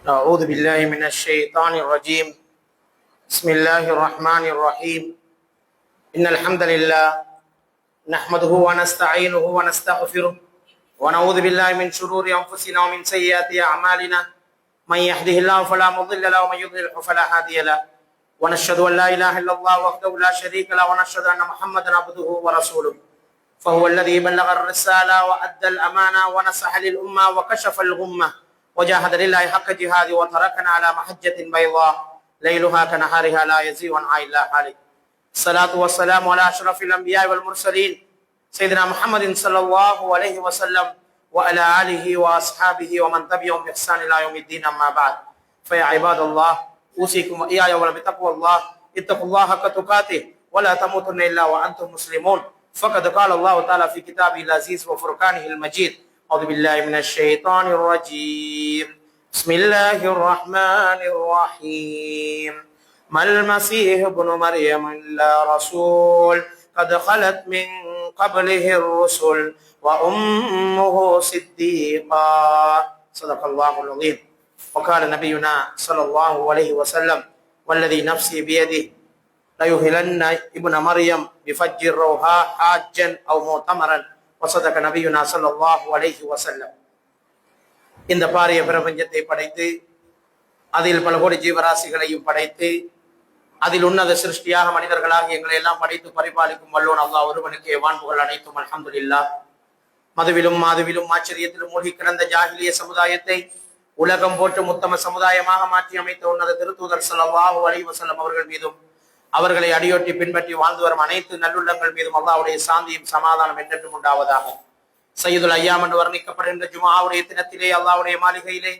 أعوذ بالله من الشيطان الرجيم. بسم الله الرحمن الرحيم. إن الحمد لله نحمده ونستعينه ونستغفره ونعوذ بالله من شرور أنفسنا ومن سيئات أعمالنا. من يهده الله فلا مضل له ومن يضلل فلا هادي له. ونشهد أن لا إله إلا الله وحده لا شريك له ونشهد أن محمدا عبده ورسوله. فهو الذي بلغ الرسالة وأدى الأمانة ونصح للأمة وكشف الغمة وجاهد لله حق جهاده وتركنا على محجة بيضاء ليلها كنهارها لا يزيغ عنها إلا هالك. الصلاة والسلام على أشرف الأنبياء والمرسلين سيدنا محمد صلى الله عليه وسلم وعلى آله وأصحابه ومن تبعهم بإحسان إلى يوم الدين. أما بعد فيا عباد الله أوصيكم وإياي بتقوى الله. اتقوا الله حق تقاته ولا تموتن إلا وأنتم مسلمون. فقد قال الله تعالى في كتابه العزيز وفرقانه المجيد. أعوذ بالله من الشيطان الرجيم. بسم الله الرحمن الرحيم. ما المسيح ابن مريم إلا رسول قد خلت من قبله الرسل وأمه صديقة. صدق الله العظيم. وقال نبينا صلى الله عليه وسلم والذي نفسي بيده ليهلن ابن مريم بفج الروحاء حاجا أو معتمرا. وصدق நபியுனா ஸல்லல்லாஹு அலைஹி வஸல்லம். இந்த பாரிய பிரபஞ்சத்தை படைத்து அதில் பல கோடி ஜீவராசிகளையும் படைத்து அதில் உன்னத சிருஷ்டியாக மனிதர்களாக எங்களை எல்லாம் படைத்து பரிபாலிக்கும் வல்லோன் அல்லாஹ் ஒருவனுக்கே வான்புகள் அனைத்தும் அல்ஹம்துலில்லாஹ். மதுவிலும் மாதுவிலும் ஆச்சரியத்திலும் மூழ்கி கிடந்த ஜாஹிலிய சமுதாயத்தை உலகம் போட்டு முத்தம சமுதாயமாக மாற்றி அமைத்த உன்னத திருத்தூதர் ஸல்லல்லாஹு அலைஹி வஸல்லம் அவர்கள் மீதும் அவர்களை அடியொட்டி பின்பற்றி வாழ்ந்து வரும் அனைத்து நல்லுள்ளங்கள் மீதும் அல்லாஹ்வுடைய சாந்தியும் சமாதானம் என்றென்றும் உண்டாவதாக. சையதுல் ஐயாம் என்று வர்ணிக்கப்படுகின்ற ஜும்ஆவுடைய தினத்திலே அல்லாஹ்வுடைய மாளிகையிலே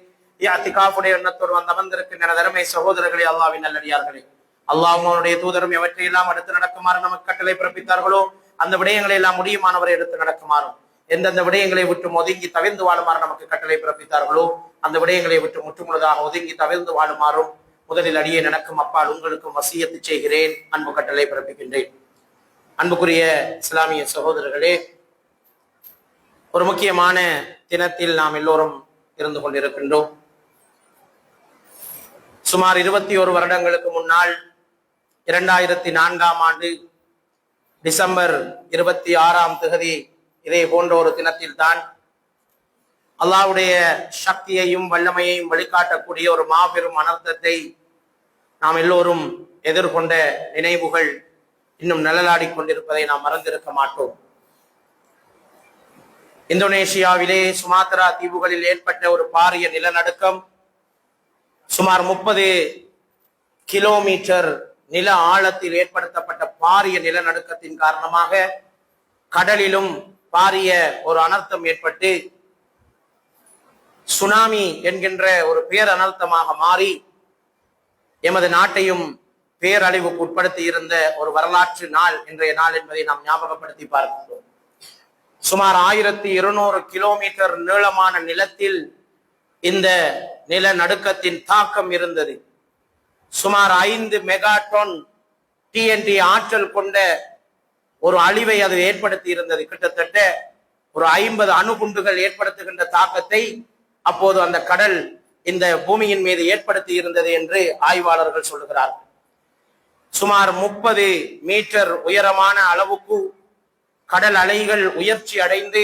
இஅ்திகாஃபுடைய எண்ணத்தோடு வந்து அமர்ந்திருக்கின்ற அருமை சகோதரர்களே, அல்லாஹ்வின் நல்லடியார்களே, அல்லாஹ்வும் அவருடைய தூதரும் எவற்றையெல்லாம் எடுத்து நடக்குமாறு நமக்கு கட்டளை பிறப்பித்தார்களோ அந்த விடயங்களை எல்லாம் முடியுமானவரை எடுத்து நடக்குமாறும், எந்தெந்த விடயங்களை விட்டு ஒதுங்கி தவிர்ந்து வாழுமாறு நமக்கு கட்டளை பிறப்பித்தார்களோ அந்த விடயங்களை விட்டு முற்றுமுழுதாக ஒதுங்கி தவிர்ந்து வாழுமாறும் முதலில் அடியே நடக்கும் அப்பால் உங்களுக்கும் வசியத்து செய்கிறேன், அன்பு கட்டளை பிறப்பிக்கின்றேன். அன்புக்குரிய இஸ்லாமிய சகோதரர்களே, ஒரு முக்கியமான தினத்தில் நாம் எல்லோரும் இருந்து கொண்டிருக்கின்றோம். சுமார் 21 வருடங்களுக்கு முன்னால் 2004ஆம் ஆண்டு டிசம்பர் 26ஆம் தேதி இதே போன்ற ஒரு தினத்தில் தான் அல்லாஹ்வுடைய சக்தியையும் வல்லமையையும் வழிகாட்டக்கூடிய ஒரு மாபெரும் அனர்த்தத்தை நாம் எல்லோரும் எதிர்கொண்ட நினைவுகள் இன்னும் நிழலாடி கொண்டிருப்பதை நாம் மறந்திருக்க மாட்டோம். இந்தோனேஷியாவிலே சுமாத்ரா தீவுகளில் ஏற்பட்ட ஒரு பாரிய நிலநடுக்கம் சுமார் 30 கிலோமீட்டர் நில ஆழத்தில் ஏற்படுத்தப்பட்ட பாரிய நிலநடுக்கத்தின் காரணமாக கடலிலும் பாரிய ஒரு அனர்த்தம் ஏற்பட்டு சுனாமி என்கின்ற ஒரு பேரனர்த்தமாக மாறி எமது நாட்டையும் பேரழிவுக்கு உட்படுத்தி இருந்த ஒரு வரலாற்று நாள் இன்றைய நாள் என்பதை நாம் ஞாபகப்படுத்தி பார்க்கிறோம். சுமார் 1200 கிலோமீட்டர் நீளமான நிலத்தில் இந்த நிலநடுக்கத்தின் தாக்கம் இருந்தது. சுமார் 5 மெகாடன் TNT ஆற்றல் கொண்ட ஒரு அழிவை அது ஏற்படுத்தி இருந்தது. கிட்டத்தட்ட ஒரு 50 அணுகுண்டுகள் ஏற்படுத்துகின்ற தாக்கத்தை அப்போது அந்த கடல் இந்த பூமியின் மீது ஏற்படுத்தி இருந்தது என்று ஆய்வாளர்கள் சொல்லுகிறார்கள். சுமார் 30 மீட்டர் உயரமான அளவுக்கு கடல் அலைகள் உயர்ச்சி அடைந்து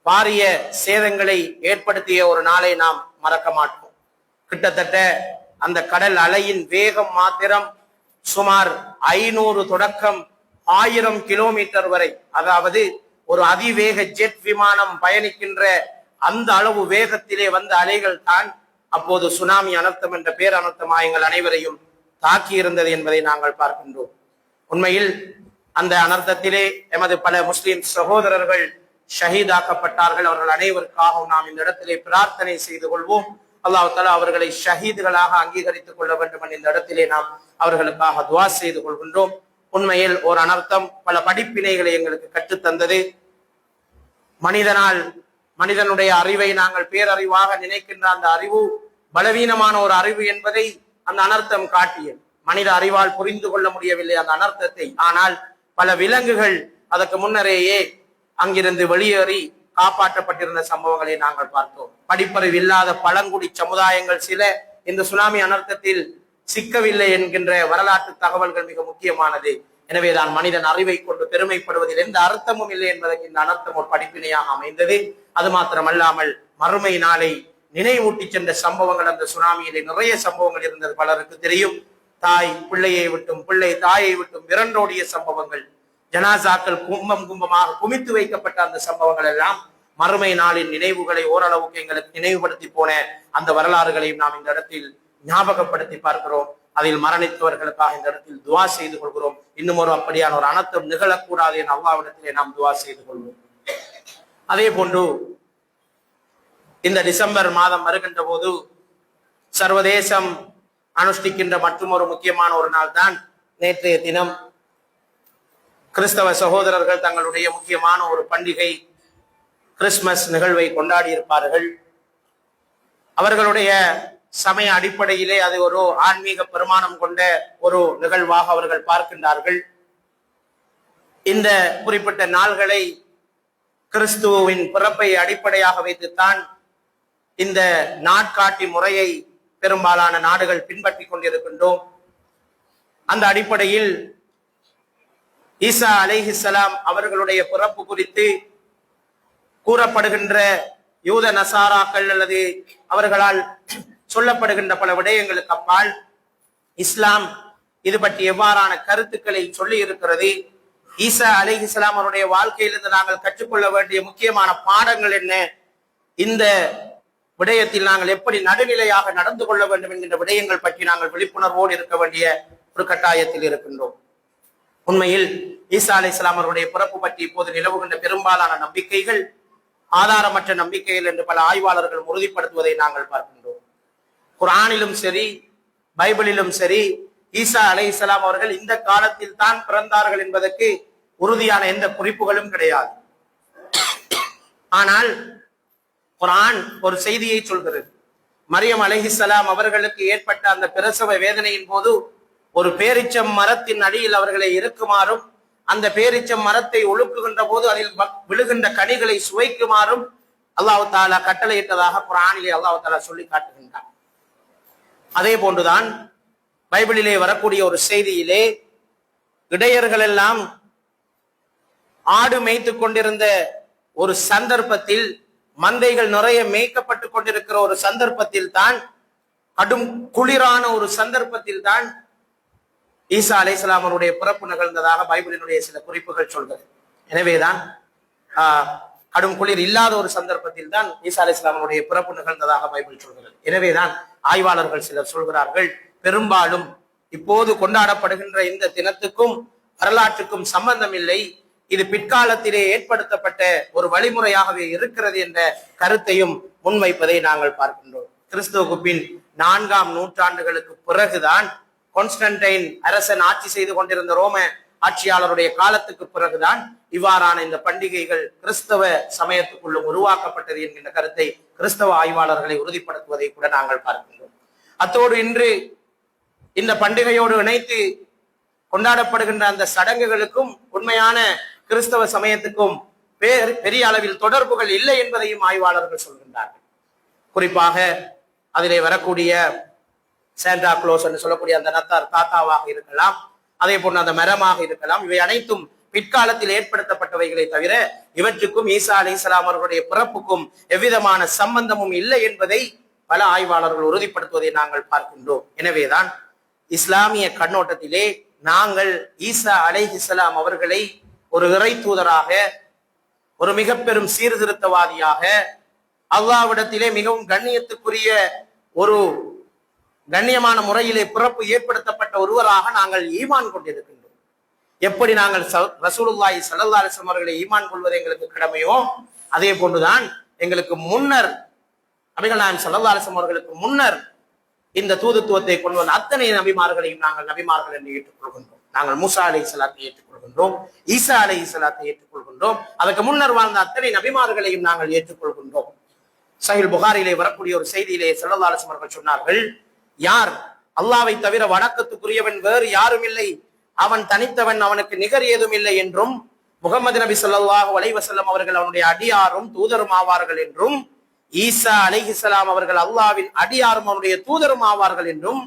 பாரிய சேதங்களை ஏற்படுத்திய ஒரு நாளை நாம் மறக்க மாட்டோம். கிட்டத்தட்ட அந்த கடல் அலையின் வேகம் மாத்திரம் சுமார் 500 தொடக்கம் 1000 கிலோமீட்டர் வரை, அதாவது ஒரு அதிவேக ஜெட் விமானம் பயணிக்கின்ற அந்த அளவு வேகத்திலே வந்த அலைகள் தான் அப்போது சுனாமி அனர்த்தம் என்ற பேரனர்த்தமாக எங்கள் அனைவரையும் தாக்கி இருந்தது என்பதை நாங்கள் பார்க்கின்றோம். உண்மையில் அந்த அனர்த்தத்திலே எமது பல முஸ்லிம் சகோதரர்கள் ஷஹீதாக்கப்பட்டார்கள். அவர்கள் அனைவருக்காகவும் நாம் இந்த இடத்திலே பிரார்த்தனை செய்து கொள்வோம். அல்லாஹ் தஆலா அவர்களை ஷஹீதுகளாக அங்கீகரித்துக் கொள்ள வேண்டும் என்ற இந்த இடத்திலே நாம் அவர்களுக்காக துஆ செய்து கொள்கின்றோம். உண்மையில் ஒரு அனர்த்தம் பல படிப்பினைகளை எங்களுக்கு கற்றுத்தந்தது. மனிதனுடைய அறிவை நாங்கள் பேரறிவாக நினைக்கின்ற அந்த அறிவு பலவீனமான ஒரு அறிவு என்பதை அந்த அனர்த்தம் காட்டியது. மனித அறிவால் புரிந்து கொள்ள முடியவில்லை அந்த அனர்த்தத்தை. ஆனால் பல விலங்குகள் அதற்கு முன்னரேயே அங்கிருந்து வெளியேறி காப்பாற்றப்பட்டிருந்த சம்பவங்களை நாங்கள் பார்த்தோம். படிப்பறிவு இல்லாத பழங்குடி சமுதாயங்கள் சில இந்த சுனாமி அனர்த்தத்தில் சிக்கவில்லை என்கின்ற வரலாற்று தகவல்கள் மிக முக்கியமானது. எனவேதான் மனிதன் அறிவை கொண்டு பெருமைப்படுவதில் எந்த அர்த்தமும் இல்லை என்பதற்கு இந்த அனர்த்தம் ஒரு படிப்பினையாக அமைந்தது. அது மாத்திரமல்லாமல் மறுமை நாளை நினைவூட்டி சென்ற சம்பவங்கள் அந்த சுனாமியிலே நிறைய சம்பவங்கள் இருந்தது பலருக்கு தெரியும். தாய் பிள்ளையை விட்டும் பிள்ளை தாயை விட்டும் விரண்டோடிய சம்பவங்கள், ஜனாசாக்கள் கும்பமாக குமித்து வைக்கப்பட்ட அந்த சம்பவங்கள் எல்லாம் மறுமை நாளின் நினைவுகளை ஓரளவுக்கு எங்களுக்கு நினைவுபடுத்தி போன அந்த வரலாறுகளையும் நாம் இந்த இடத்தில் ஞாபகப்படுத்தி பார்க்கிறோம். அதில் மரணித்தவர்களுக்காக இந்த இடத்தில் துவா செய்து கொள்கிறோம். இன்னும் ஒரு அப்படியான ஒரு அனர்த்தம் நிகழக்கூடாது என அல்லாஹ்விடத்திலே நாம் துவா செய்து கொள்வோம். அதே போன்று இந்த டிசம்பர் மாதம் வருகின்ற போது சர்வதேசம் அனுஷ்டிக்கின்ற மற்றும் ஒரு முக்கியமான ஒரு நாள் தான் நேற்றைய தினம் கிறிஸ்தவ சகோதரர்கள் தங்களுடைய முக்கியமான ஒரு பண்டிகை கிறிஸ்துமஸ் நிகழ்வை கொண்டாடி இருப்பார்கள். அவர்களுடைய சமய அடிப்படையிலே அது ஒரு ஆன்மீக பெருமானம் கொண்ட ஒரு நிகழ்வாக அவர்கள் பார்க்கின்றார்கள். இந்த குறிப்பிட்ட நாள்களை கிறிஸ்துவின் பிறப்பை அடிப்படையாக வைத்துத்தான் இந்த நாட்காட்டி முறையை பெரும்பாலான நாடுகள் பின்பற்றி கொண்டிருக்கின்றோம். அந்த அடிப்படையில் ஈசா அலைஹிஸ்ஸலாம் அவர்களுடைய பிறப்பு குறித்து கூறப்படுகின்ற யூத நசாராக்கள் அல்லது அவர்களால் சொல்லப்படுகின்ற பல விடயங்களுக்கு அப்பால் இஸ்லாம் இது பற்றி எவ்வாறான கருத்துக்களை சொல்லி இருக்கிறது, ஈசா அலைஹிஸ்ஸலாம் அவருடைய வாழ்க்கையிலிருந்து நாங்கள் கற்றுக்கொள்ள வேண்டிய முக்கியமான பாடங்கள் என்ன, இந்த விடயத்தில் நாங்கள் எப்படி நடுநிலையாக நடந்து கொள்ள வேண்டும் என்கின்ற விடயங்கள் பற்றி நாங்கள் விழிப்புணர்வோடு இருக்க வேண்டிய ஒரு கட்டாயத்தில் இருக்கின்றோம். உண்மையில் ஈசா அலைஹிஸ்ஸலாம் அவருடைய பிறப்பு பற்றி இப்போது நிலவுகின்ற பெரும்பாலான நம்பிக்கைகள் ஆதாரமற்ற நம்பிக்கைகள் என்று பல ஆய்வாளர்கள் உறுதிப்படுத்துவதை நாங்கள் பார்க்கின்றோம். குர்ஆனிலும் சரி பைபிளிலும் சரி ஈசா அலைஹிஸ்ஸலாம் அவர்கள் இந்த காலத்தில் தான் பிறந்தார்கள் என்பதற்கு உறுதியான எந்த குறிப்புகளும் கிடையாது. ஆனால் குர்ஆன் ஒரு செய்தியை சொல்கிறது. மரியம் அலைஹிஸ்ஸலாம் அவர்களுக்கு ஏற்பட்ட அந்த பிரசவ வேதனையின் போது ஒரு பேரிச்சம் மரத்தின் அடியில் அவர்களை இருக்குமாறும் அந்த பேரிச்சம் மரத்தை ஒழுக்குகின்ற போது அதில் விழுகின்ற கனிகளை சுவைக்குமாறும் அல்லாஹ் தஆலா கட்டளையிட்டதாக குர்ஆனிலே அல்லாஹ் தஆலா சொல்லி காட்டுகின்றார். அதே போன்றுதான் பைபிளிலே வரக்கூடிய ஒரு செய்தியிலே இடையர்கள் எல்லாம் ஆடு மேய்த்து கொண்டிருந்த ஒரு சந்தர்ப்பத்தில், மந்தைகள் நிறைய மேய்க்கப்பட்டு கொண்டிருக்கிற ஒரு சந்தர்ப்பத்தில் தான், கடும் குளிரான ஒரு சந்தர்ப்பத்தில் தான் ஈசா அலைஹிஸ்ஸலாம் அவருடைய பிறப்பு நிகழ்ந்ததாக பைபிளினுடைய சில குறிப்புகள் சொல்கிறது. எனவேதான் கடும் குளிர் இல்லாத ஒரு சந்தர்ப்பத்தில் தான் ஈசா அலைஹிஸ்ஸலாம் அவருடைய பிறப்பு நிகழ்ந்ததாக பைபிள் சொல்கிறது. எனவேதான் ஆய்வாளர்கள் சிலர் சொல்கிறார்கள், பெரும்பாலும் இப்போது கொண்டாடப்படுகின்ற இந்த தினத்துக்கும் வரலாற்றுக்கும் சம்பந்தம் இல்லை, இது பிற்காலத்திலே ஏற்படுத்தப்பட்ட ஒரு வழிமுறையாகவே இருக்கிறது என்ற கருத்தையும் முன்வைப்பதை நாங்கள் பார்க்கின்றோம். கிறிஸ்துவுக்கு பின் 4ஆம் நூற்றாண்டுகளுக்கு பிறகுதான் கான்ஸ்டன்டைன் அரசன் ஆட்சி செய்து கொண்டிருந்த ரோம ஆட்சியாளருடைய காலத்துக்கு பிறகுதான் இவ்வாறான இந்த பண்டிகைகள் கிறிஸ்தவ சமயத்துக்குள்ளும் உருவாக்கப்பட்டது என்கின்ற கருத்தை கிறிஸ்தவ ஆய்வாளர்களை உறுதிப்படுத்துவதை கூட நாங்கள் பார்க்கின்றோம். அத்தோடு இன்று இந்த பண்டிகையோடு இணைத்து கொண்டாடப்படுகின்ற அந்த சடங்குகளுக்கும் உண்மையான கிறிஸ்தவ சமயத்துக்கும் பெரிய அளவில் தொடர்புகள் இல்லை என்பதையும் ஆய்வாளர்கள் சொல்கின்றார்கள். குறிப்பாக அதிலே வரக்கூடிய சாண்டா கிளாஸ் என்று சொல்லக்கூடிய அந்த நத்தார் தாத்தாவாக இருக்கலாம், அதே போன்று அந்த மரமாக இருக்கலாம், இவை அனைத்தும் பிற்காலத்தில் ஏற்படுத்தப்பட்டவைகளை தவிர இவற்றுக்கும் ஈசா அலைஹிஸ்ஸலாம் அவர்களுடைய பிறப்புக்கும் எவ்விதமான சம்பந்தமும் இல்லை என்பதை பல ஆய்வாளர்கள் உறுதிப்படுத்துவதை நாங்கள் பார்க்கின்றோம். எனவேதான் இஸ்லாமிய கண்ணோட்டத்திலே நாங்கள் ஈசா அலைஹிஸ்ஸலாம் அவர்களை ஒரு இறை தூதராக, ஒரு மிக பெரும் சீர்திருத்தவாதியாக, அல்லாஹ்விடத்திலே மிகவும் கண்ணியத்துக்குரிய ஒரு கண்ணியமான முறையிலே பிறப்பு ஏற்படுத்தப்பட்ட ஒருவராக நாங்கள் ஈமான் கொண்டிருக்கின்றோம். எப்படி நாங்கள் ரசூலுல்லாஹி ஸல்லல்லாஹு அலைஹி வஸல்லம் அவர்களை ஈமான் கொள்வது எங்களுக்கு கடமையோ, அதே போன்றுதான் எங்களுக்கு முன்னர் நபிகள் நாயகம் ஸல்லல்லாஹு அலைஹி வஸல்லம் அவர்களுக்கு முன்னர் இந்த தூதுத்துவத்தை கொண்டு வந்த அத்தனை நபிமார்களையும் நாங்கள் நபிமார்கள் என்று ஏற்றுக்கொள்கின்றோம். நாங்கள் மூசா அலைஹிஸ்ஸலாத்தை ஏற்றுக்கொள்கின்றோம், ஈசா அலைஹிஸ்ஸலாத்தை ஏற்றுக்கொள்கின்றோம், அதற்கு முன்னர் வாழ்ந்த அத்தனை நபிமார்களையும் நாங்கள் ஏற்றுக்கொள்கின்றோம். சஹீஹ் புகாரிலே வரக்கூடிய ஒரு செய்தியிலே ஸல்லல்லாஹு அலைஹி வஸல்லம் அவர்கள் சொன்னார்கள், யார் அல்லாஹ்வை தவிர வணக்கத்துக்குரியவன் வேறு யாரும் இல்லை, அவன் தனித்தவன், அவனுக்கு நிகர் ஏதும் இல்லை என்றும், முகமது நபி ஸல்லல்லாஹு அலைஹி வஸல்லம் அவர்கள் அவனுடைய அடியாரும் தூதரும் ஆவார்கள் என்றும், ஈசா அலைஹிஸ்ஸலாம் அவர்கள் அல்லாஹ்வின் அடியாரும் அவனுடைய தூதரும் ஆவார்கள் என்றும்,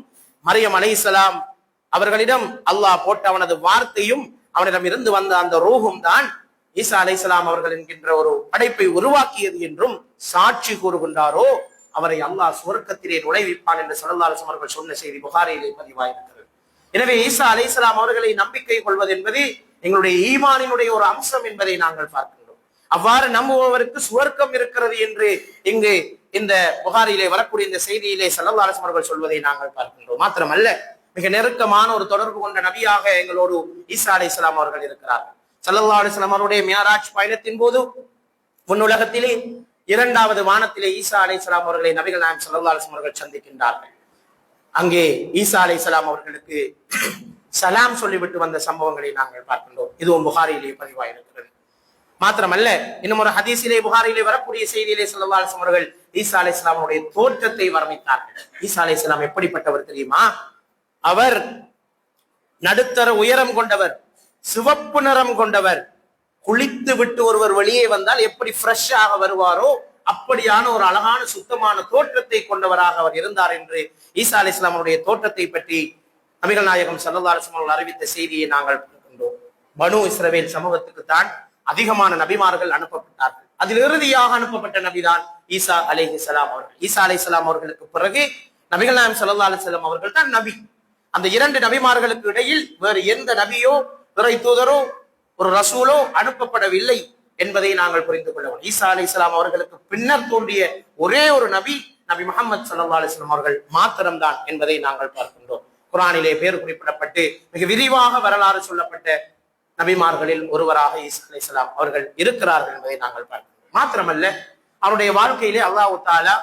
மரியம் அலைஹிஸ்ஸலாம் அவர்களிடம் அல்லாஹ் போட்ட அவனது வார்த்தையும் அவனிடம் இருந்து வந்த அந்த ரூஹும் தான் ஈசா அலைஹிஸ்ஸலாம் அவர்கள் என்கின்ற ஒரு படைப்பை உருவாக்கியது என்றும் சாட்சி கூறுகின்றாரோ அவரை அல்லாஹ் சுவர்க்கத்திலே நுழைவிப்பான் என்று ஸல்லல்லாஹு அலைஹி வஸல்லம் அவர்கள் சொன்ன செய்தி புகாரியிலே பதிவாயிருக்கிறது. எனவே ஈசா அலைஹிஸ்ஸலாம் அவர்களை நம்பிக்கை கொள்வது என்பது எங்களுடைய ஈமானினுடைய ஒரு அம்சம் என்பதை நாங்கள் பார்க்கின்றோம். அவ்வாறு நம்புபவருக்கு சுவர்க்கம் இருக்கிறது என்று இங்கு இந்த புகாரியிலே வரக்கூடிய இந்த செய்தியிலே ஸல்லல்லாஹு அலைஹி வஸல்லம் அவர்கள் சொல்வதை நாங்கள் பார்க்கின்றோம். மாத்திரமல்ல, மிக நெருக்கமான ஒரு தொடர்பு கொண்ட நபியாக எங்களோடு ஈசா அலைஹிஸ்ஸலாம் அவர்கள் இருக்கிறார்கள். ஸல்லல்லாஹு அலைஹி வஸல்லம் அவருடைய மியராஜ் பயணத்தின் போது முன்னுலகத்திலே இரண்டாவது வானத்திலே ஈசா அலைஹிஸ்ஸலாம் அவர்களை நபிகள் நாயகம் ஸல்லல்லாஹு அலைஹி வஸல்லம் அவர்கள் சந்திக்கின்றார்கள். அங்கே ஈசா அலைஹிஸ்ஸலாம் அவர்களுக்கு சலாம் சொல்லிவிட்டு வந்த சம்பவங்களை நாங்கள் பார்க்கின்றோம். இதுவும் புகாரியிலே பதிவாயிருக்கிறது. மாத்திரமல்ல, இன்னும் ஒரு ஹதீஸிலே புகாரியிலே வரக்கூடிய செய்தியிலே ஸல்லல்லாஹு அலைஹி வஸல்லம் அவர்கள் ஈசா அலைஹிஸ்ஸலாம் அவருடைய தோற்றத்தை வர்ணித்தார்கள். ஈசா அலைஹிஸ்ஸலாம் எப்படிப்பட்டவர் தெரியுமா? அவர் நடுத்தர உயரம் கொண்டவர், சிவப்பு நிறம் கொண்டவர். குளித்து விட்டு ஒருவர் வெளியே வந்தால் எப்படி ஃப்ரெஷ்ஷாக வருவாரோ அப்படியான ஒரு அழகான சுத்தமான தோற்றத்தை கொண்டவராக அவர் இருந்தார் என்று ஈசா அலைஹிஸ்ஸலாம் அவருடைய தோற்றத்தை பற்றி நபிகள் நாயகம் ஸல்லல்லாஹு அலைஹி வஸல்லம் அறிவித்த செய்தியை நாங்கள் பார்க்கின்றோம். பனு இஸ்ரவேல் சமூகத்துக்கு தான் அதிகமான நபிமார்கள் அனுப்பப்பட்டார்கள். அதில் இறுதியாக அனுப்பப்பட்ட நபிதான் ஈசா அலைஹிஸ்ஸலாம் அவர்கள். ஈசா அலைஹிஸ்ஸலாம் அவர்களுக்கு பிறகு நபிகள் நாயகம் ஸல்லல்லாஹு அலைஹி வஸல்லம் அவர்கள் தான் நபி. அந்த இரண்டு நபிமார்களுக்கு இடையில் வேறு எந்த நபியோ இறை தூதரோ ஒரு ரசூலோ அனுப்பப்படவில்லை என்பதை நாங்கள் புரிந்து கொள்ள வேண்டும். ஈசா அலைஹிஸ்ஸலாம் அவர்களுக்கு பின்னர் தோன்றிய ஒரே ஒரு நபி நபி முஹம்மது ஸல்லல்லாஹு அலைஹி வஸல்லம் அவர்கள் மாத்திரம்தான் என்பதை நாங்கள் பார்க்கின்றோம். குர்ஆனிலே பேர் குறிப்பிடப்பட்டு மிக விரிவாக வரலாறு சொல்லப்பட்ட நபிமார்களில் ஒருவராக ஈசா அலைஹிஸ்ஸலாம் அவர்கள் இருக்கிறார்கள் என்பதை நாங்கள் பார்க்கிறோம். மாத்திரமல்ல, அவருடைய வாழ்க்கையிலே அல்லாஹ் தஆலா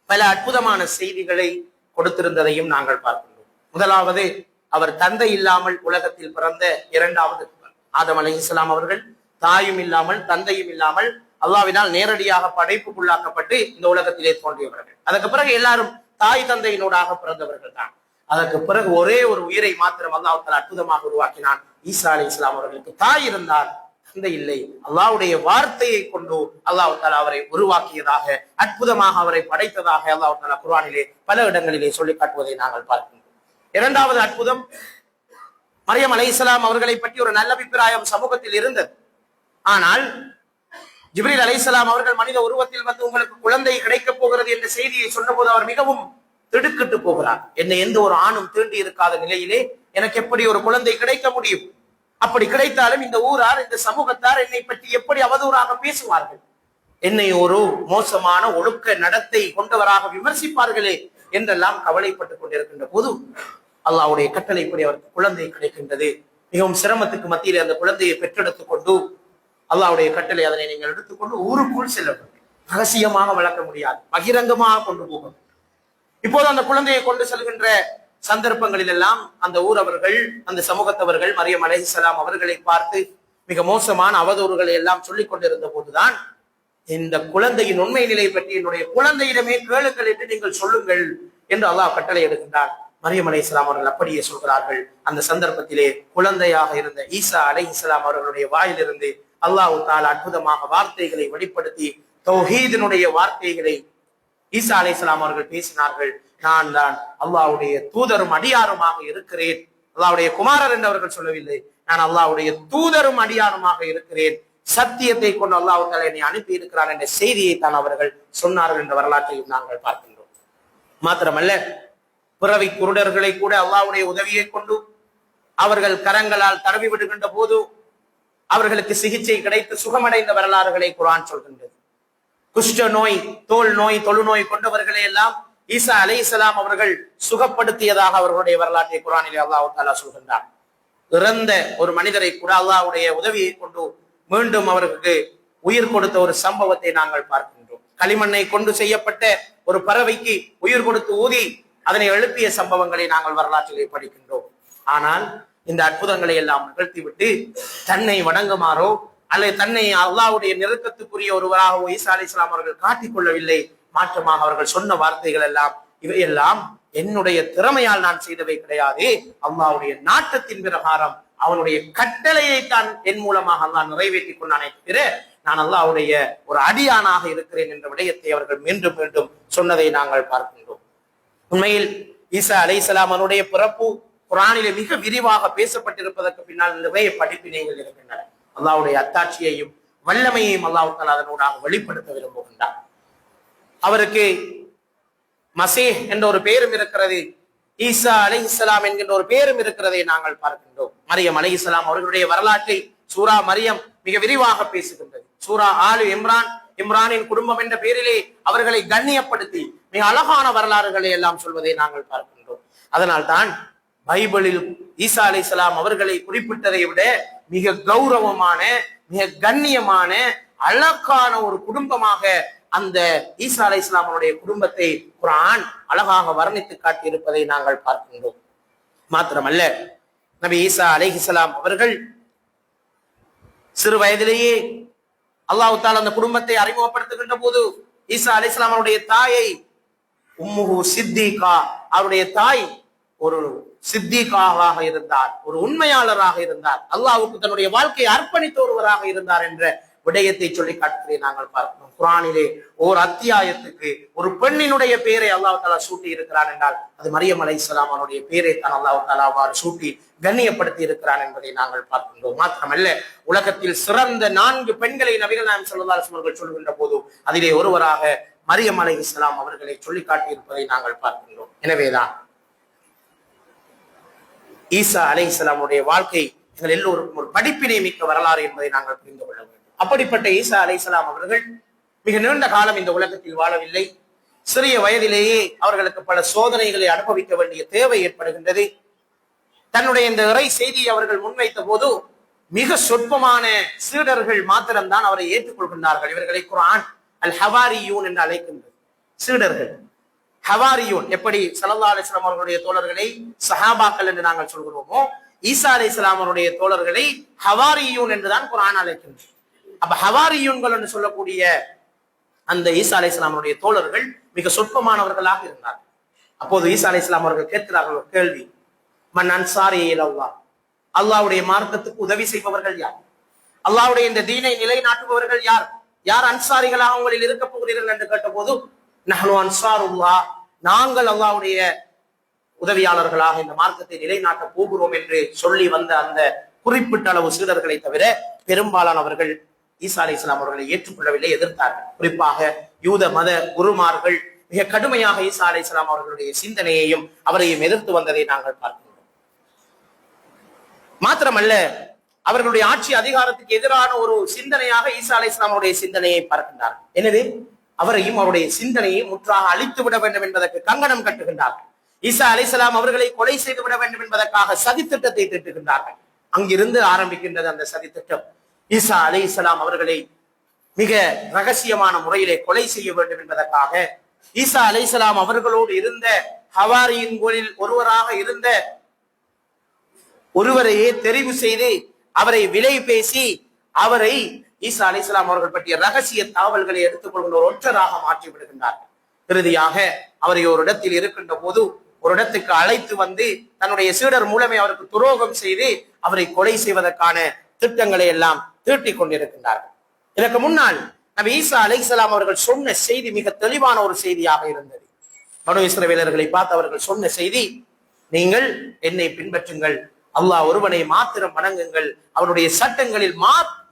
பல அற்புதமான செய்திகளை கொடுத்திருந்ததையும் நாங்கள் பார்க்கின்றோம். முதலாவது, அவர் தந்தை இல்லாமல் உலகத்தில் பிறந்த இரண்டாவது ஆதம் அலைஹிஸ்ஸலாம் அவர்கள் தாயும் இல்லாமல் தந்தையும் இல்லாமல் அல்லாஹ்வினால் நேரடியாக படைப்புக்குள்ளாக்கப்பட்டு இந்த உலகத்திலே தோன்றியவர்கள். அதற்கு பிறகு எல்லாரும் தாய் தந்தையினூடாக பிறந்தவர்கள் தான். அதற்கு பிறகு ஒரே ஒரு உயிரை மாத்திரம் அல்லாஹ் தஆலா அற்புதமாக உருவாக்கினான். ஈசா அலைஹிஸ்ஸலாம் அவர்களுக்கு தாய் இருந்தார், தந்தை இல்லை. அல்லாஹ்வுடைய வார்த்தையை கொண்டு அல்லாஹ் தஆலா அவரை உருவாக்கியதாக, அற்புதமாக அவரை படைத்ததாக அல்லாஹ் தஆலா குர்ஆனிலே பல இடங்களிலே சொல்லி காட்டுவதை நாங்கள் பார்க்கின்றோம். இரண்டாவது அற்புதம், மரியம் அலைஹிஸ்ஸலாம் அவர்களை பற்றி ஒரு நல்ல அபிப்பிராயம் சமூகத்தில் இருந்தது. ஆனால் ஜிப்ரீல் அலைஹிஸ்ஸலாம் அவர்கள் மனித உருவத்தில் வந்து உங்களுக்கு குழந்தை கிடைக்கப் போகிறது என்ற செய்தியை சொன்னபோது அவர் மிகவும் திடுக்கிட்டு போகிறார். என்னை எந்த ஒரு ஆணும் தீண்டி இருக்காத நிலையிலே எனக்கு எப்படி ஒரு குழந்தை கிடைக்க முடியும்? அப்படி கிடைத்தாலும் இந்த ஊரார், இந்த சமூகத்தார் என்னை பற்றி எப்படி அவதூறாக பேசுவார்கள்? என்னை ஒரு மோசமான ஒழுக்க நடத்தை கொண்டவராக விமர்சிப்பார்களே என்றெல்லாம் கவலைப்பட்டுக் கொண்டிருக்கின்ற போது அல்லாஹ்வுடைய கட்டளைப்படி அவருக்கு குழந்தை கிடைக்கின்றது. மிகவும் சிரமத்துக்கு மத்தியிலே அந்த குழந்தையை பெற்றெடுத்துக் கொண்டு அல்லாஹ்வுடைய கட்டளை, அதனை நீங்கள் எடுத்துக்கொண்டு ஊருக்குள் செல்ல வேண்டும். ரகசியமாக வளர்க்க முடியாது, பகிரங்கமாக கொண்டு போகும். இப்போது அந்த குழந்தையை கொண்டு செல்கின்ற சந்தர்ப்பங்களில் எல்லாம் அந்த ஊரவர்கள், அந்த சமூகத்தவர்கள் மரியம் அலைஹிஸ்ஸலாம் அவர்களை பார்த்து மிக மோசமான அவதூறுகளை எல்லாம் சொல்லிக் கொண்டிருந்த போதுதான் இந்த குழந்தையின் உண்மை நிலை பற்றி என்னுடைய குழந்தையிடமே கேளுங்கள் என்று நீங்கள் சொல்லுங்கள் என்று அல்லாஹ் கட்டளை எடுக்கின்றார். மரியம் அலைஹிஸ்ஸலாம் அவர்கள் அப்படியே சொல்கிறார்கள். அந்த சந்தர்ப்பத்திலே குழந்தையாக இருந்த ஈசா அலைஹிஸ்ஸலாம் அவர்களுடைய வாயிலிருந்து அல்லாஹ் தஆலா அற்புதமாக வார்த்தைகளை வெளிப்படுத்தி தௌஹீதினுடைய வார்த்தைகளை ஈசா அலைஹிஸ்ஸலாம் அவர்கள் பேசினார்கள். நான் தான் அல்லாஹ்வுடைய தூதரும் அடியாருமாக இருக்கிறேன். அல்லாஹ்வுடைய குமாரர் என்று அவர்கள் சொல்லவில்லை, நான் அல்லாஹ்வுடைய தூதரும் அடியாருமாக இருக்கிறேன். சத்தியத்தை கொண்டு அல்லாஹ் தஆலா என்னை அனுப்பி இருக்கிறார் என்ற செய்தியை தான் அவர்கள் சொன்னார்கள் என்ற வரலாற்றையும் நாங்கள் பார்க்கின்றோம். மாத்திரமல்ல, பிறவி குருடர்களை கூட அல்லாஹ்வுடைய உதவியை கொண்டு அவர்கள் கரங்களால் தடவி விடுகின்ற போது அவர்களுக்கு சிகிச்சை கிடைத்து சுகமடைந்த வரலாறுகளை குர்ஆன் சொல்கின்றது. குஷ்ட நோய், தோல் நோய், தொழுநோய் கொண்டவர்களை எல்லாம் ஈசா அலைஹிஸ்ஸலாம் அவர்கள் சுகப்படுத்தியதாக அவர்களுடைய வரலாற்றை குர்ஆனிலே அல்லாஹ் தஆலா சொல்கின்றார். இறந்த ஒரு மனிதரை கூட அல்லாஹ்வுடைய உதவியை கொண்டு மீண்டும் அவருக்கு உயிர் கொடுத்த ஒரு சம்பவத்தை நாங்கள் பார்க்கின்றோம். களிமண்ணை கொண்டு செய்யப்பட்ட ஒரு பறவைக்கு உயிர் கொடுத்து ஊதி அதனை எழுப்பிய சம்பவங்களை நாங்கள் வரலாற்றிலே படிக்கின்றோம். ஆனால் இந்த அற்புதங்களை எல்லாம் நிகழ்த்திவிட்டு தன்னை வணங்குமாறோ அல்லது தன்னை அல்லாஹ்வுடைய நெருக்கத்துக்குரிய ஒருவராக ஈசா அலைஹிஸ்ஸலாம் அவர்கள் காட்டிக் கொள்ளவில்லை. மாற்றமாக அவர்கள் சொன்ன வார்த்தைகள் எல்லாம், இவையெல்லாம் என்னுடைய திறமையால் நான் செய்தவை கிடையாது, அல்லாஹ்வுடைய நாட்டத்தின் பிரகாரம் அவனுடைய கட்டளையை தான் என் மூலமாக அல்லாஹ் நிறைவேற்றி கொண்டானே தவிர நான் அல்லாஹ்வுடைய ஒரு அடியானாக இருக்கிறேன் என்ற விடயத்தை அவர்கள் மீண்டும் மீண்டும் சொன்னதை நாங்கள் பார்க்கின்றோம். உண்மையில் ஈசா அலைஹிஸ்ஸலாம் அவருடைய பிறப்பு குர்ஆனிலே மிக விரிவாக பேசப்பட்டிருப்பதற்கு பின்னால் நிறைய படிப்பினைகள் இருக்கின்றன. அல்லாஹ்வுடைய அத்தாட்சியையும் வல்லமையையும் அல்லாஹ் தஆலா அதனூடாக வெளிப்படுத்த விரும்புகின்றார். அவருக்கு மசீஹ் என்ற ஒரு பெயரும் இருக்கிறது, ஈசா அலைஹிஸ்ஸலாம் என்கின்ற ஒரு பெயரும் இருக்கிறதை நாங்கள் பார்க்கின்றோம். மரியம் அலைஹிஸ்ஸலாம் அவர்களுடைய வரலாற்றை சூரா மரியம் மிக விரிவாக பேசுகின்றது. சூரா ஆலு இம்ரான், இம்ரானின் குடும்பம் என்ற பெயரிலே அவர்களை கண்ணியப்படுத்தி மிக அழகான வரலாறுகளை எல்லாம் சொல்வதை நாங்கள் பார்க்கின்றோம். அதனால் தான் பைபிளில் ஈசா அலைஹிஸ்ஸலாம் அவர்களை குறிப்பிட்டதை விட மிக கௌரவமான, மிக கண்ணியமான, அழகான ஒரு குடும்பமாக அந்த ஈசா அலைஹிஸ்ஸலாம் அவருடைய குடும்பத்தை குர்ஆன் அழகாக வர்ணித்து காட்டி இருப்பதை நாங்கள் பார்க்கின்றோம். மாத்திரமல்ல, நபி ஈசா அலைஹிஸ்ஸலாம் அவர்கள் சிறு வயதிலேயே அல்லாஹ் தஆலா அந்த குடும்பத்தை அறிமுகப்படுத்துகின்ற போது ஈசா அலைஹிஸ்ஸலாம் அவருடைய தாயை உம்முஹு சித்திகா, அவருடைய தாய் ஒரு சித்திகாவாக இருந்தார், ஒரு உண்மையாளராக இருந்தார், அல்லாஹ்வுக்கு தன்னுடைய வாழ்க்கையை அர்ப்பணித்த ஒருவராக இருந்தார் என்ற விடயத்தை சொல்லி காட்டுவதை நாங்கள் பார்க்கிறோம். குர்ஆனிலே ஓர் அத்தியாயத்துக்கு ஒரு பெண்ணினுடைய பெயரை அல்லாஹ் தஆலா சூட்டி இருக்கிறான் என்றால் அது மரியம் அலைஹிஸ்ஸலாம் அவருடைய பெயரை தான் அல்லாஹ் தஆலா அவ்வாறு சூட்டி கண்ணியப்படுத்தி இருக்கிறான் என்பதை நாங்கள் பார்க்கின்றோம். மாத்திரமல்ல, உலகத்தில் சிறந்த 4 பெண்களை நபிகள் நாயகம் ஸல்லல்லாஹு அலைஹி வஸல்லம் அவர்கள் சொல்கின்ற போது அதிலே ஒருவராக மரியம் அலைஹிஸ்ஸலாம் அவர்களை சொல்லி காட்டி இருப்பதை நாங்கள் பார்க்கின்றோம். எனவேதான் ஈசா அலைஹிஸ்ஸலாமுடைய வாழ்க்கை எங்கள் எல்லோருக்கும் ஒரு படிப்பினை மிக்க வரலாறு என்பதை நாங்கள் புரிந்து கொள்ள வேண்டும். அப்படிப்பட்ட ஈசா அலைஹிஸ்ஸலாம் அவர்கள் மிக நீண்ட காலம் இந்த உலகத்தில் வாழவில்லை. சிறிய வயதிலேயே அவர்களுக்கு பல சோதனைகளை அனுபவிக்க வேண்டிய தேவை ஏற்படுகின்றது. தன்னுடைய இந்த இறை செய்தியை அவர்கள் முன்வைத்த போது மிக சொற்பமான சீடர்கள் மாத்திரம்தான் அவரை ஏற்றுக்கொள்கின்றார்கள். இவர்களை குர்ஆன் அல் ஹவாரியூன் என்று அழைக்கின்றது. சீடர்கள் ஹவாரியூன், எப்படி ஸல்லல்லாஹு அலைஹி வஸல்லம் அவர்களுடைய தோழர்களை சஹாபாக்கள் என்று நாங்கள் சொல்கிறோமோ, ஈசா அலைஹிஸ்ஸலாம் அவருடைய தோழர்களை ஹவாரியூன் என்றுதான் குர்ஆன் அழைக்கின்றது. அப்ப ஹவாரியூன்கள் என்று சொல்லக்கூடிய அந்த ஈசா அலைஹிஸ்ஸலாம் அவருடைய தோழர்கள் மிக சொற்பமானவர்களாக இருந்தார். அப்போது ஈசா அலைஹிஸ்ஸலாம் அவர்கள் கேட்கிறார்கள் ஒரு கேள்வி, மன் அன்சாரி இலல்லாஹ், அல்லாஹ்வுடைய மார்க்கத்துக்கு உதவி செய்பவர்கள் யார்? அல்லாஹ்வுடைய இந்த தீனை நிலைநாட்டுபவர்கள் யார்? யார் அன்சாரிகளாக உங்களில் இருக்க போகிறீர்கள் என்று கேட்டபோது, நஹ்னு அன்சாருல்லாஹ், நாங்கள் அல்லாஹ்வுடைய உதவியாளர்களாக இந்த மார்க்கத்தை நிலைநாட்ட போகிறோம் என்று சொல்லி வந்த அந்த குறிப்பிட்ட அளவு சீடர்களை தவிர பெரும்பாலானவர்கள் ஈசா அலைஹிஸ்ஸலாம் அவர்களை ஏற்றுக்கொள்ளவில்லை, எதிர்த்தார்கள். குறிப்பாக யூத மத குருமார்கள் மிக கடுமையாக ஈசா அலைஹிஸ்ஸலாம் அவர்களுடைய சிந்தனையையும் அவரையும் எதிர்த்து வந்ததை நாங்கள் பார்க்கிறோம். மாத்திரமல்ல, அவர்களுடைய ஆட்சி அதிகாரத்துக்கு எதிரான ஒரு சிந்தனையாக ஈசா அலைஹிஸ்ஸலாம் அவருடைய சிந்தனையை பார்க்கின்றார். எனவே அவரையும் அவருடைய சிந்தனையை முற்றாக அழித்து விட வேண்டும் என்பதற்கு கங்கணம் கட்டுகின்றார்கள். ஈசா அலைஹிஸ்ஸலாம் அவர்களை கொலை செய்து விட வேண்டும் என்பதற்காக சதித்திட்டத்தை திட்டுகின்றார்கள். அங்கிருந்து ஆரம்பிக்கின்றது அந்த சதித்திட்டம். ஈசா அலைஹிஸ்ஸலாம் அவர்களை மிக ரகசியமான முறையிலே கொலை செய்ய வேண்டும் என்பதற்காக ஈசா அலைஹிஸ்ஸலாம் அவர்களோடு இருந்த ஹவாரியின்களில் ஒருவராக இருந்த ஒருவரையே தெரிவு செய்து அவரை விலை பேசி அவரை ஈசா அலைஹிஸ்ஸலாம் அவர்கள் பற்றிய ரகசிய தகவல்களை எடுத்துக்கொள்கின்ற ஒரு ஒற்றராக மாற்றி விடுகின்றார்கள். இறுதியாக அவரை ஒரு இடத்தில் இருக்கின்ற போது ஒரு இடத்துக்கு அழைத்து வந்து தன்னுடைய சீடர் மூலமே அவருக்கு துரோகம் செய்து அவரை கொலை செய்வதற்கான திட்டங்களை எல்லாம் தீட்டிக் கொண்டிருக்கின்றார்கள். இதற்கு முன்னால் நபி ஈசா அலைஹிஸ்ஸலாம் அவர்கள் சொன்ன செய்தி மிக தெளிவான ஒரு செய்தியாக இருந்தது. பனு இஸ்ரவேலர்களை பார்த்து அவர்கள் சொன்ன செய்தி, நீங்கள் என்னை பின்பற்றுங்கள், அல்லாஹ் ஒருவனை மாத்திரம் வணங்குங்கள், அவனுடைய சட்டங்களில்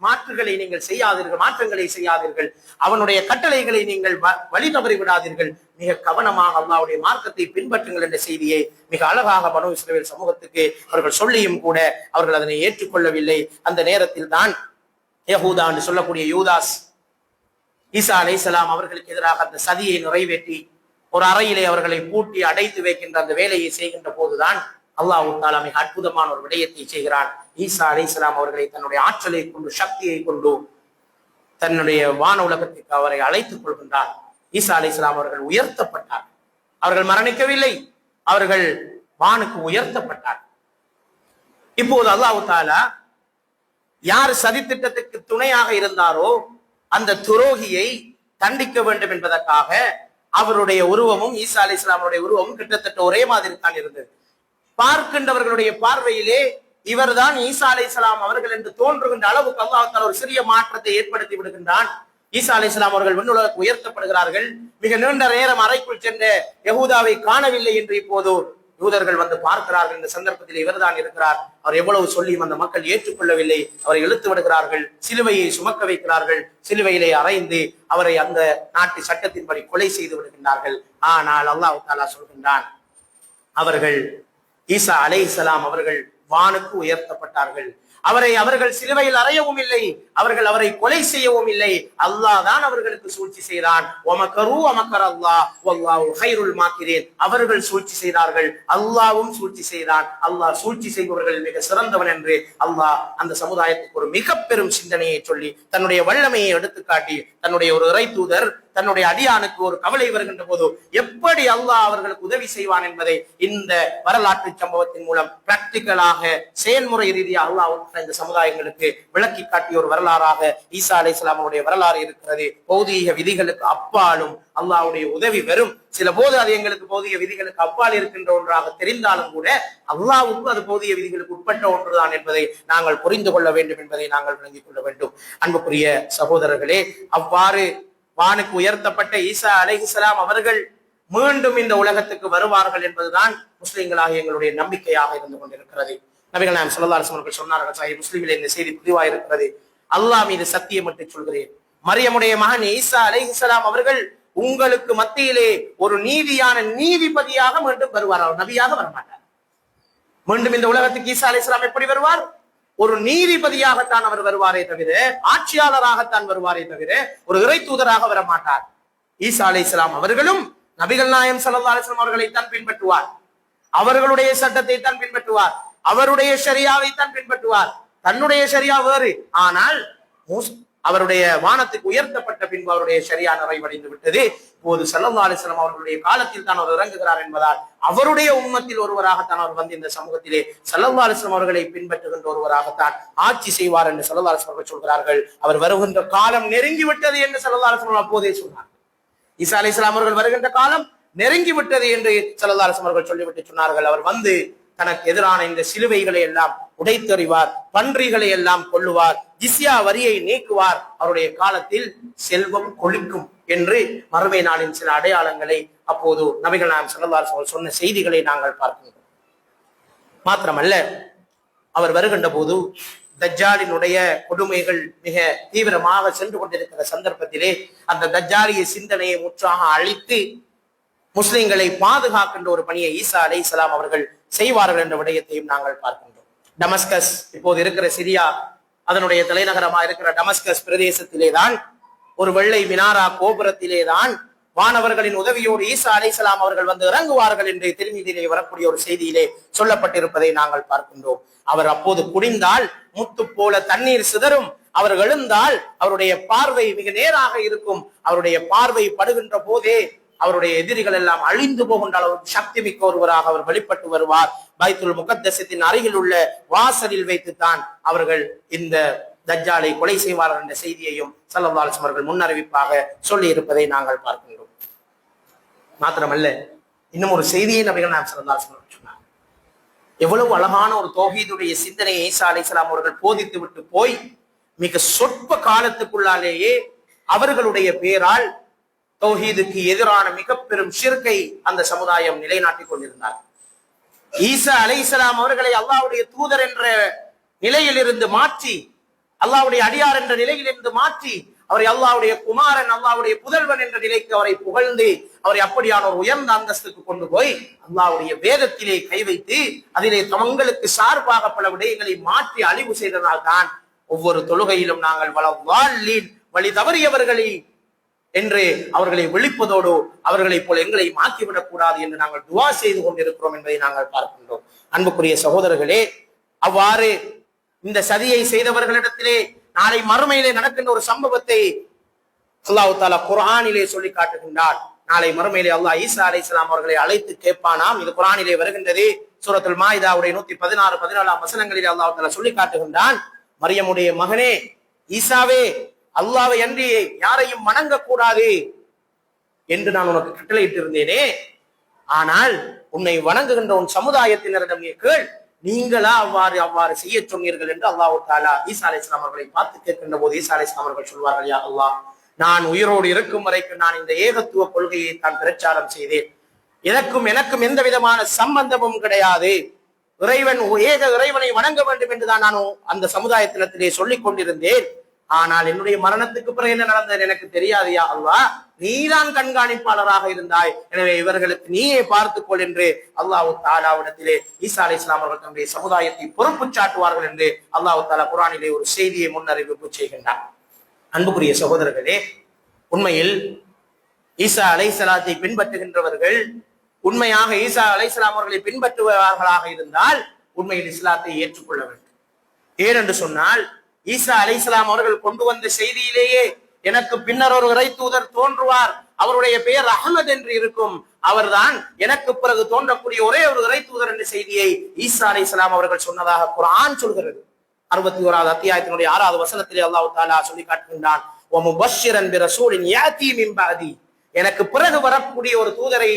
மாற்றுகளை நீங்கள் செய்யாதீர்கள், மாற்றங்களை செய்யாதீர்கள், அவனுடைய கட்டளைகளை நீங்கள் வழி தவறி விடாதீர்கள், மிக கவனமாக அல்லாஹ்வுடைய மார்க்கத்தை பின்பற்றுங்கள் என்ற செய்தியை மிக அழகாக பனு இஸ்ரவேல் சமூகத்துக்கு அவர்கள் சொல்லியும் கூட அவர்கள் அதனை ஏற்றுக்கொள்ளவில்லை. அந்த நேரத்தில் தான் யஹூதா என்று சொல்லக்கூடிய யூதாஸ் ஈசா அலைஹிஸ்ஸலாம் அவர்களுக்கு எதிராக அந்த சதியை நிறைவேற்றி ஒரு அறையிலே அவர்களை பூட்டி அடைத்து வைக்கின்ற அந்த வேலையை செய்கின்ற போதுதான் அல்லாஹ் தஆலா மிக அற்புதமான ஒரு விடயத்தை செய்கிறான். ஈசா அலைஹிஸ்ஸலாம் அவர்களை தன்னுடைய ஆற்றலை கொண்டு, சக்தியை கொண்டு தன்னுடைய வான உலகத்திற்கு அவரை அழைத்துக் கொள்கின்றார். ஈசா அலைஹிஸ்ஸலாம் அவர்கள் உயர்த்தப்பட்டார். அவர்கள் மரணிக்கவில்லை, அவர்கள் வானுக்கு உயர்த்தப்பட்டார். இப்போது அல்லாஹ் தஆலா யார் சதித்திட்டத்துக்கு துணையாக இருந்தாரோ அந்த துரோகியை தண்டிக்க வேண்டும் என்பதற்காக அவருடைய உருவமும் ஈசா அலைஹிஸ்ஸலாமுடைய உருவமும் கிட்டத்தட்ட ஒரே மாதிரி தான் இருந்தது. பார்க்கின்றவர்களுடைய பார்வையிலே இவர்தான் ஈசா அலைஹிஸ்ஸலாம் அவர்கள் என்று தோன்றுகின்ற அளவுக்கு அல்லாஹ் தஆலா ஒரு சிறிய மாற்றத்தை ஏற்படுத்தி விடுகின்றான். ஈசா அலைஹிஸ்ஸலாம் அவர்கள் விண்ணுலகுக்கு உயர்த்தப்படுகிறார்கள். மிக நீண்ட நேரம் அறைக்குள் சென்ற யஹூதாவை காணவில்லை என்று இப்போது யூதர்கள் வந்து பார்க்கிறார்கள். இந்த சந்தர்ப்பத்தில் இவர்தான் இருக்கிறார். அவர் எவ்வளவு சொல்லியும் அந்த மக்கள் ஏற்றுக்கொள்ளவில்லை. அவரை இழுத்து விடுகிறார்கள், சிலுவையை சுமக்க வைக்கிறார்கள். சிலுவையிலே அறைந்து அவரை அந்த நாட்டு சட்டத்தின்படி கொலை செய்து விடுகின்றார்கள். ஆனால் அல்லாஹ் தஆலா சொல்கின்றான், அவர்கள் ஈசா அலைஹிஸ்ஸலாம் அவர்கள் வானுக்கு உயர்த்தப்பட்டார்கள். அவர்கள் சிலுவையில் அறையவும் இல்லை, அவரை கொலை செய்யவும் இல்லை. அல்லாஹ் தான் அவர்களுக்கு சூழ்ச்சி செய்தான். அவர்கள் சூழ்ச்சி செய்தார்கள், அல்லாஹ்வும் சூழ்ச்சி செய்தான். அல்லாஹ் சூழ்ச்சி செய்பவர்கள் மிக சிறந்தவன் என்று அல்லாஹ் அந்த சமுதாயத்துக்கு ஒரு மிக பெரும் சிந்தனையை சொல்லி தன்னுடைய வல்லமையை எடுத்துக்காட்டி, தன்னுடைய ஒரு இறை தூதர் தன்னுடைய அடியானுக்கு ஒரு கவலை வருகின்ற போது எப்படி அல்லாஹ் அவர்களுக்கு உதவி செய்வான் என்பதை இந்த வரலாற்று சம்பவத்தின் மூலம் பிராக்டிக்கலாக செயல்முறை ரீதியாக அல்லாஹ் இந்த சமுதாயங்களுக்கு விளக்கி காட்டிய ஒரு வரலாறாக ஈசா அலைஹிஸ்ஸலாமுடைய வரலாறு இருக்கிறது. பௌதீக விதிகளுக்கு அப்பாலும் அல்லாஹ்வுடைய உதவி வரும். சில போது அது எங்களுக்கு பௌதிக விதிகளுக்கு அப்பால் இருக்கின்ற ஒன்றாக தெரிந்தாலும் கூட அல்லாஹ்வுக்கு அது பௌதிக விதிகளுக்கு உட்பட்ட ஒன்றுதான் என்பதை நாங்கள் புரிந்து கொள்ள வேண்டும் என்பதை நாங்கள் விளங்கிக் கொள்ள வேண்டும். அன்புக்குரிய சகோதரர்களே, அவ்வாறு வானுக்கு உயர்த்தப்பட்ட ஈசா அலைஹிஸ்ஸலாம் அவர்கள் மீண்டும் இந்த உலகத்துக்கு வருவார்கள் என்பதுதான் முஸ்லிம்களாக எங்களுடைய நம்பிக்கையாக இருந்து கொண்டிருக்கிறது. நபிகள் நாயகம் ஸல்லல்லாஹு அலைஹி வஸல்லம் அவர்கள் சொன்னார்கள், சஹீஹ் முஸ்லிமிலே இந்த செய்தி பதிவாக இருக்கிறது, அல்லாஹ் மீது சத்தியம் என்று சொல்கிறேன், மரியமுடைய மகன் ஈசா அலைஹிஸ்ஸலாம் அவர்கள் உங்களுக்கு மத்தியிலே ஒரு நீதியான நீதிபதியாக மீண்டும் வருவார். அவர் நபியாக வரமாட்டார். மீண்டும் இந்த உலகத்துக்கு ஈசா அலைஹிஸ்ஸலாம் எப்படி வருவார்? ஒரு நீதிபதியாகத்தான் அவர் வருவாரே தவிர, ஆட்சியாளராகத்தான் வருவாரே தவிர ஒரு இறை தூதராக வரமாட்டார். ஈசா அலைஹிஸ்ஸலாம் அவர்களும் நபிகள் நாயகம் ஸல்லல்லாஹு அலைஹி வஸல்லம் அவர்களைத்தான் பின்பற்றுவார். அவர்களுடைய சட்டத்தை தான் பின்பற்றுவார். அவருடைய ஷரியாவை தான் பின்பற்றுவார். தன்னுடைய ஷரியா வேறு. ஆனால் அவருடைய வானத்துக்கு உயர்த்தப்பட்ட பின்பு அவருடைய ஷரியா நிறைவடைந்து விட்டது. இப்போது ஸல்லல்லாஹு அலைஹி வஸல்லம் அவர்களுடைய காலத்தில் தான் அவர் இறங்குகிறார் என்பதால் அவருடைய உம்மத்தில் ஒருவராகத்தான் அவர் வந்து இந்த சமூகத்திலே ஸல்லல்லாஹு அலைஹி வஸல்லம் அவர்களை பின்பற்றுகின்ற ஒருவராகத்தான் ஆட்சி செய்வார் என்று ஸல்லல்லாஹு அலைஹி வஸல்லம் சொல்கிறார்கள். அவர் வருகின்ற காலம் நெருங்கி விட்டது என்று ஸல்லல்லாஹு அலைஹி வஸல்லம் அப்போதே சொன்னார். ஈசா அலைஹிஸ்ஸலாம் அவர்கள் வருகின்ற காலம் நெருங்கி விட்டது என்று ஸல்லல்லாஹு அலைஹி வஸல்லம் அவர்கள் சொல்லிவிட்டு சொன்னார்கள். அவர் வந்து தனக்கு எதிரான இந்த சிலுவைகளை எல்லாம் உடைத்தெறிவார், பன்றிகளை எல்லாம் கொல்லுவார், ஜிஸ்யா வரியை நீக்குவார், அவருடைய காலத்தில் செல்வம் கொழிக்கும் என்று மறுமை நாளின் சில அடையாளங்களை அப்போது நபிகள் நாயகம் ஸல்லல்லாஹு அலைஹி வஸல்லம் சொன்ன செய்திகளை நாங்கள் பார்க்கின்றோம். மாத்திரமல்ல, அவர் வருகின்ற போது தஜ்ஜாலினுடைய கொடுமைகள் மிக தீவிரமாக சென்று கொண்டிருக்கிற சந்தர்ப்பத்திலே அந்த தஜ்ஜாலிய சிந்தனையை முற்றாக அழித்து முஸ்லிம்களை பாதுகாக்கின்ற ஒரு பணியை ஈசா அலைஹிஸ்ஸலாம் அவர்கள் செய்வார்கள் என்ற விடயத்தையும் நாங்கள் பார்க்கின்றோம். டமஸ்கஸ், இப்போது இருக்கிற சிரியா, அதனுடைய தலைநகரமா இருக்கிற டமஸ்கஸ் பிரதேசத்திலே தான் ஒரு வெள்ளை மினாரா கோபுரத்திலே தான் வானவர்களின் உதவியோடு ஈசா அலைஹிஸ்ஸலாம் அவர்கள் வந்து இறங்குவார்கள் என்று திருமீதியிலே வரக்கூடிய ஒரு செய்தியிலே சொல்லப்பட்டிருப்பதை நாங்கள் பார்க்கின்றோம். அவர் அப்போது குடிந்தால் முத்து போல தண்ணீர் சிதறும். அவர் எழுந்தால் அவருடைய பார்வை மிக நேராக இருக்கும். அவருடைய பார்வை படுகின்ற போதே அவருடைய எதிரிகள் எல்லாம் அழிந்து போகின்ற அளவுக்கு சக்தி மிக்க ஒருவராக அவர் வெளிப்பட்டு வருவார். பைத்துல் முகத்தஸத்தின் அருகில் உள்ள வாசலில் வைத்துத்தான் அவர்கள் இந்த தஜ்ஜாலை கொலை செய்வார்கள் என்ற செய்தியையும் ஸல்லல்லாஹு அலைஹி வஸல்லம் அவர்கள் முன்னறிவிப்பாக சொல்லி இருப்பதை நாங்கள் பார்க்கின்றோம். மாத்திரமல்ல, இன்னும் ஒரு செய்தியை நபிகள் நாயகம் ஸல்லல்லாஹு அலைஹி வஸல்லம் சொன்னார். எவ்வளவு அழகான ஒரு தௌஹீதுடைய சிந்தனையை ஈசா அலைஹிஸ்ஸலாம் அவர்கள் போதித்து விட்டு போய் மிக சொற்ப காலத்துக்குள்ளாலேயே அவர்களுடைய பேரால் தௌஹீதுக்கு எதிரான மிக பெரும் ஷிர்கை அந்த சமுதாயம் நிலைநாட்டிக் கொண்டிருந்தார். ஈசா அலைஹிஸ்ஸலாம் அவர்களை அல்லாஹ்வுடைய தூதர் என்ற நிலையில் இருந்து மாற்றி, அல்லாஹ்வுடைய அடியார் என்ற நிலையில் இருந்து மாற்றி, அவரை அல்லாஹ்வுடைய குமாரன், அல்லாஹ்வுடைய புதல்வன் என்ற நிலைக்கு அவரை புகழ்ந்து அவரை அப்படியான ஒரு உயர்ந்த அந்தஸ்துக்கு கொண்டு போய் அல்லாஹ்வுடைய வேதத்திலே கை வைத்து அதிலே தங்களுக்கு சார்பாக பல விடயங்களை மாற்றி அழிவு செய்ததால் தான் ஒவ்வொரு தொழுகையிலும் நாங்கள் வழி தவறியவர்களை என்று அவர்களை விழிப்பதோடு அவர்களை போல எங்களை மாற்றிவிடக் கூடாது என்று நாங்கள் துவா செய்து கொண்டிருக்கிறோம் என்பதை நாங்கள் பார்க்கின்றோம். அன்புக்குரிய சகோதரர்களே, அவ்வாறு இந்த சதியை செய்தவர்களிடத்திலே நாளை மறுமையிலே நடக்கின்ற ஒரு சம்பவத்தை அல்லாஹ் தஆலா குர்ஆனிலே சொல்லி காட்டுகின்றார். நாளை மறுமையிலே அல்லாஹ் ஈசா அலைஹிஸ்ஸலாம் அவர்களை அழைத்து கேட்பானாம். இது குர்ஆனிலே வருகின்றது. சூரத்துல் மாயிதாவுடைய 116, 17 வசனங்களிலே அல்லாஹ் தஆலா சொல்லி காட்டுகின்றான், மரியமுடைய மகனே ஈசாவே, அல்லாஹ்வை அன்றி யாரையும் வணங்க கூடாது என்று நான் உனக்கு கட்டளையிட்டு இருந்தேனே. ஆனால் உன்னை வணங்குகின்ற உன் சமுதாயத்தினரிடம் நீ கேள், நீங்களா அவ்வாறு அவ்வாறு செய்ய சொன்னீர்கள் என்று அல்லாஹ் தஆலா ஈசா அலைஹிஸ்ஸலாம் அவர்களை பார்த்து கேட்கின்ற போது ஈசா அலைஹிஸ்ஸலாம் அவர்கள் சொல்வார்கள், யா அல்லாஹ், நான் உயிரோடு இருக்கும் வரைக்கும் நான் இந்த ஏகத்துவ கொள்கையை தான் பிரச்சாரம் செய்தேன். எனக்கும் எந்த விதமான சம்பந்தமும் கிடையாது. இறைவன் ஏக இறைவனை வணங்க வேண்டும் என்றுதான் நான் அந்த சமுதாயத்தினத்திலே சொல்லிக் கொண்டிருந்தேன். ஆனால் என்னுடைய மரணத்துக்கு பிறகு என்ன நடந்தது எனக்கு தெரியாது யா அல்லாஹ், நீதான் கண்காணிப்பாளராக இருந்தாய், எனவே இவர்களுக்கு நீயே பார்த்துக்கொள் என்று அல்லாஹ் தஆலாவிடத்திலே ஈசா அலைஹிஸ்ஸலாம் அவர்கள் தன்னுடைய சமுதாயத்தை பொறுப்பு சாட்டுவார்கள் என்று அல்லாஹ் தஆலா குர்ஆனிலே ஒரு செய்தியை முன்னறிவிப்பு செய்கின்றார். அன்புக்குரிய சகோதரர்களே, உண்மையில் ஈசா அலைஹிஸ்ஸலாத்தை பின்பற்றுகின்றவர்கள் உண்மையாக ஈசா அலைஹிஸ்ஸலாம் அவர்களை பின்பற்றுபவர்களாக இருந்தால் உண்மையில் இஸ்லாத்தை ஏற்றுக்கொள்ள வேண்டும். ஏனென்று சொன்னால் ஈசா அலைஹிஸ்ஸலாம் அவர்கள் கொண்டு வந்த செய்தியிலேயே எனக்கு பின்னர் ஒரு இறை தூதர் தோன்றுவார், அவருடைய பெயர் அஹ்மத் என்று இருக்கும், அவர்தான் எனக்கு பிறகு தோன்றக்கூடிய ஒரே ஒரு இறை தூதர் என்ற செய்தியை ஈசா அலைஹிஸ்ஸலாம் அவர்கள் சொன்னதாக குர்ஆன் சொல்கிறது. 61வது அத்தியாயத்தினுடைய 6வது வசனத்திலே அல்லாஹ் தஆலா சொல்லி காட்டுகின்றான், வ முபஷ்ஷிரன் பிரசூலின் யாதி மின் பஅதி, எனக்கு பிறகு வரக்கூடிய ஒரு தூதரை